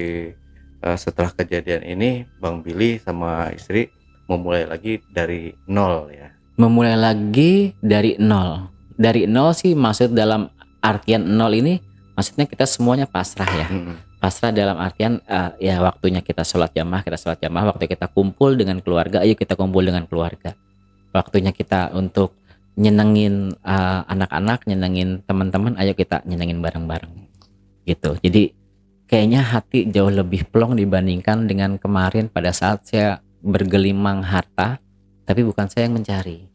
setelah kejadian ini Bang Billy sama istri memulai lagi dari nol ya. Memulai lagi dari nol. Dari nol sih maksud dalam artian nol ini maksudnya kita semuanya pasrah ya. Pasrah dalam artian ya waktunya kita sholat jamaah, waktu kita kumpul dengan keluarga, ayo kita kumpul dengan keluarga. Waktunya kita untuk nyenengin anak-anak, nyenengin teman-teman, ayo kita nyenengin bareng-bareng gitu. Jadi kayaknya hati jauh lebih plong dibandingkan dengan kemarin pada saat saya bergelimang harta tapi bukan saya yang mencari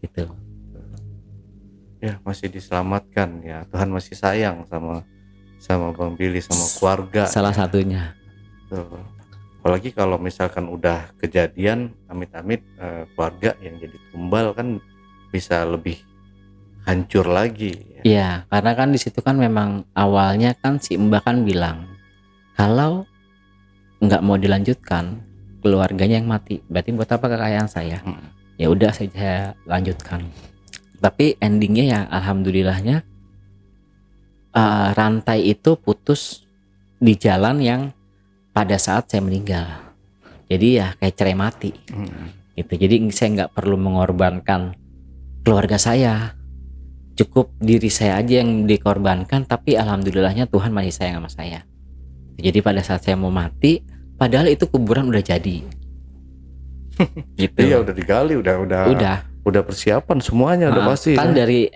gitu. Ya, masih diselamatkan ya, Tuhan masih sayang sama Bang Billy, sama keluarga salah ya. Satunya Tuh. Apalagi kalau misalkan udah kejadian amit-amit keluarga yang jadi tumbal kan bisa lebih hancur lagi ya. Iya, karena kan di situ kan memang awalnya kan si Mbak kan bilang kalau nggak mau dilanjutkan keluarganya yang mati, berarti buat apa kekayaan saya? Ya udah saya lanjutkan. Tapi endingnya ya alhamdulillahnya rantai itu putus di jalan yang pada saat saya meninggal. Jadi ya kayak cerai mati gitu. Jadi saya nggak perlu mengorbankan keluarga saya, cukup diri saya aja yang dikorbankan. Tapi alhamdulillahnya Tuhan masih sayang sama saya. Jadi pada saat saya mau mati, padahal itu kuburan udah jadi gitu. Iya, udah digali, udah persiapan semuanya, udah pasti kan ya. dari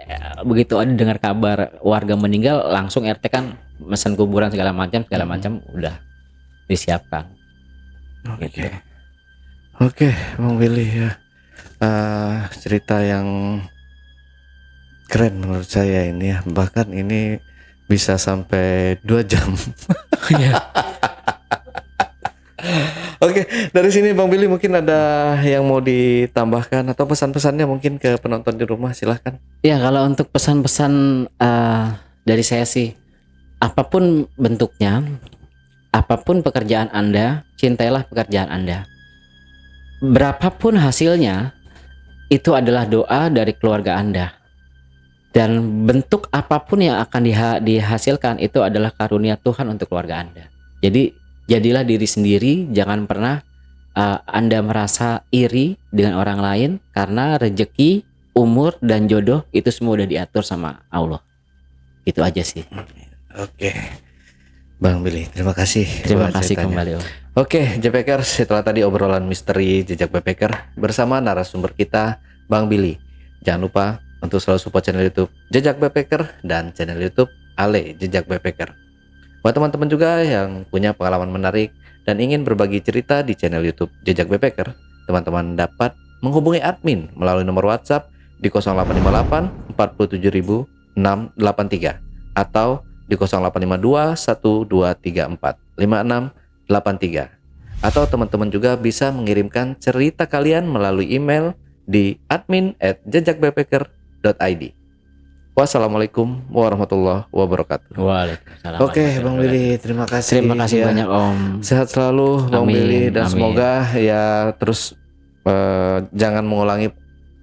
begitu ada dengar kabar warga meninggal langsung RT kan mesen kuburan segala macam udah disiapkan. Gitu. Oke, Bang Billy ya, cerita yang keren menurut saya ini ya, bahkan ini bisa sampai 2 jam. Oke, dari sini Bang Billy mungkin ada yang mau ditambahkan atau pesan-pesannya mungkin ke penonton di rumah, silahkan. Ya, kalau untuk pesan-pesan dari saya sih, apapun bentuknya, apapun pekerjaan Anda, cintailah pekerjaan Anda. Berapapun hasilnya, itu adalah doa dari keluarga Anda. Dan bentuk apapun yang akan dihasilkan itu adalah karunia Tuhan untuk keluarga Anda. Jadi jadilah diri sendiri, jangan pernah Anda merasa iri dengan orang lain karena rezeki, umur dan jodoh itu semua udah diatur sama Allah. Itu aja sih. Oke, Bang Billy, terima kasih. Terima buat kasih ceritanya. kembali. Oke, JPKers, setelah tadi obrolan misteri jejak backpacker bersama narasumber kita, Bang Billy. Jangan lupa untuk selalu support channel YouTube Jejak Backpacker dan channel YouTube Ale Jejak Backpacker. Buat teman-teman juga yang punya pengalaman menarik dan ingin berbagi cerita di channel YouTube Jejak Backpacker, teman-teman dapat menghubungi admin melalui nomor WhatsApp di 0858 47683 atau di 0852 1234 5683, atau teman-teman juga bisa mengirimkan cerita kalian melalui email di admin@jejakbackpacker.id. Wassalamualaikum warahmatullahi wabarakatuh. Waalaikumsalam. Oke, Bang Billy, terima kasih. Terima kasih ya. banyak Om. Sehat selalu Bang Amin, Billy, dan amin. semoga ya terus jangan mengulangi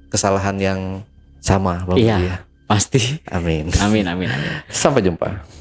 kesalahan yang sama Bang Iya. Billy ya. Pasti. Amin. Amin, amin, amin. Sampai jumpa.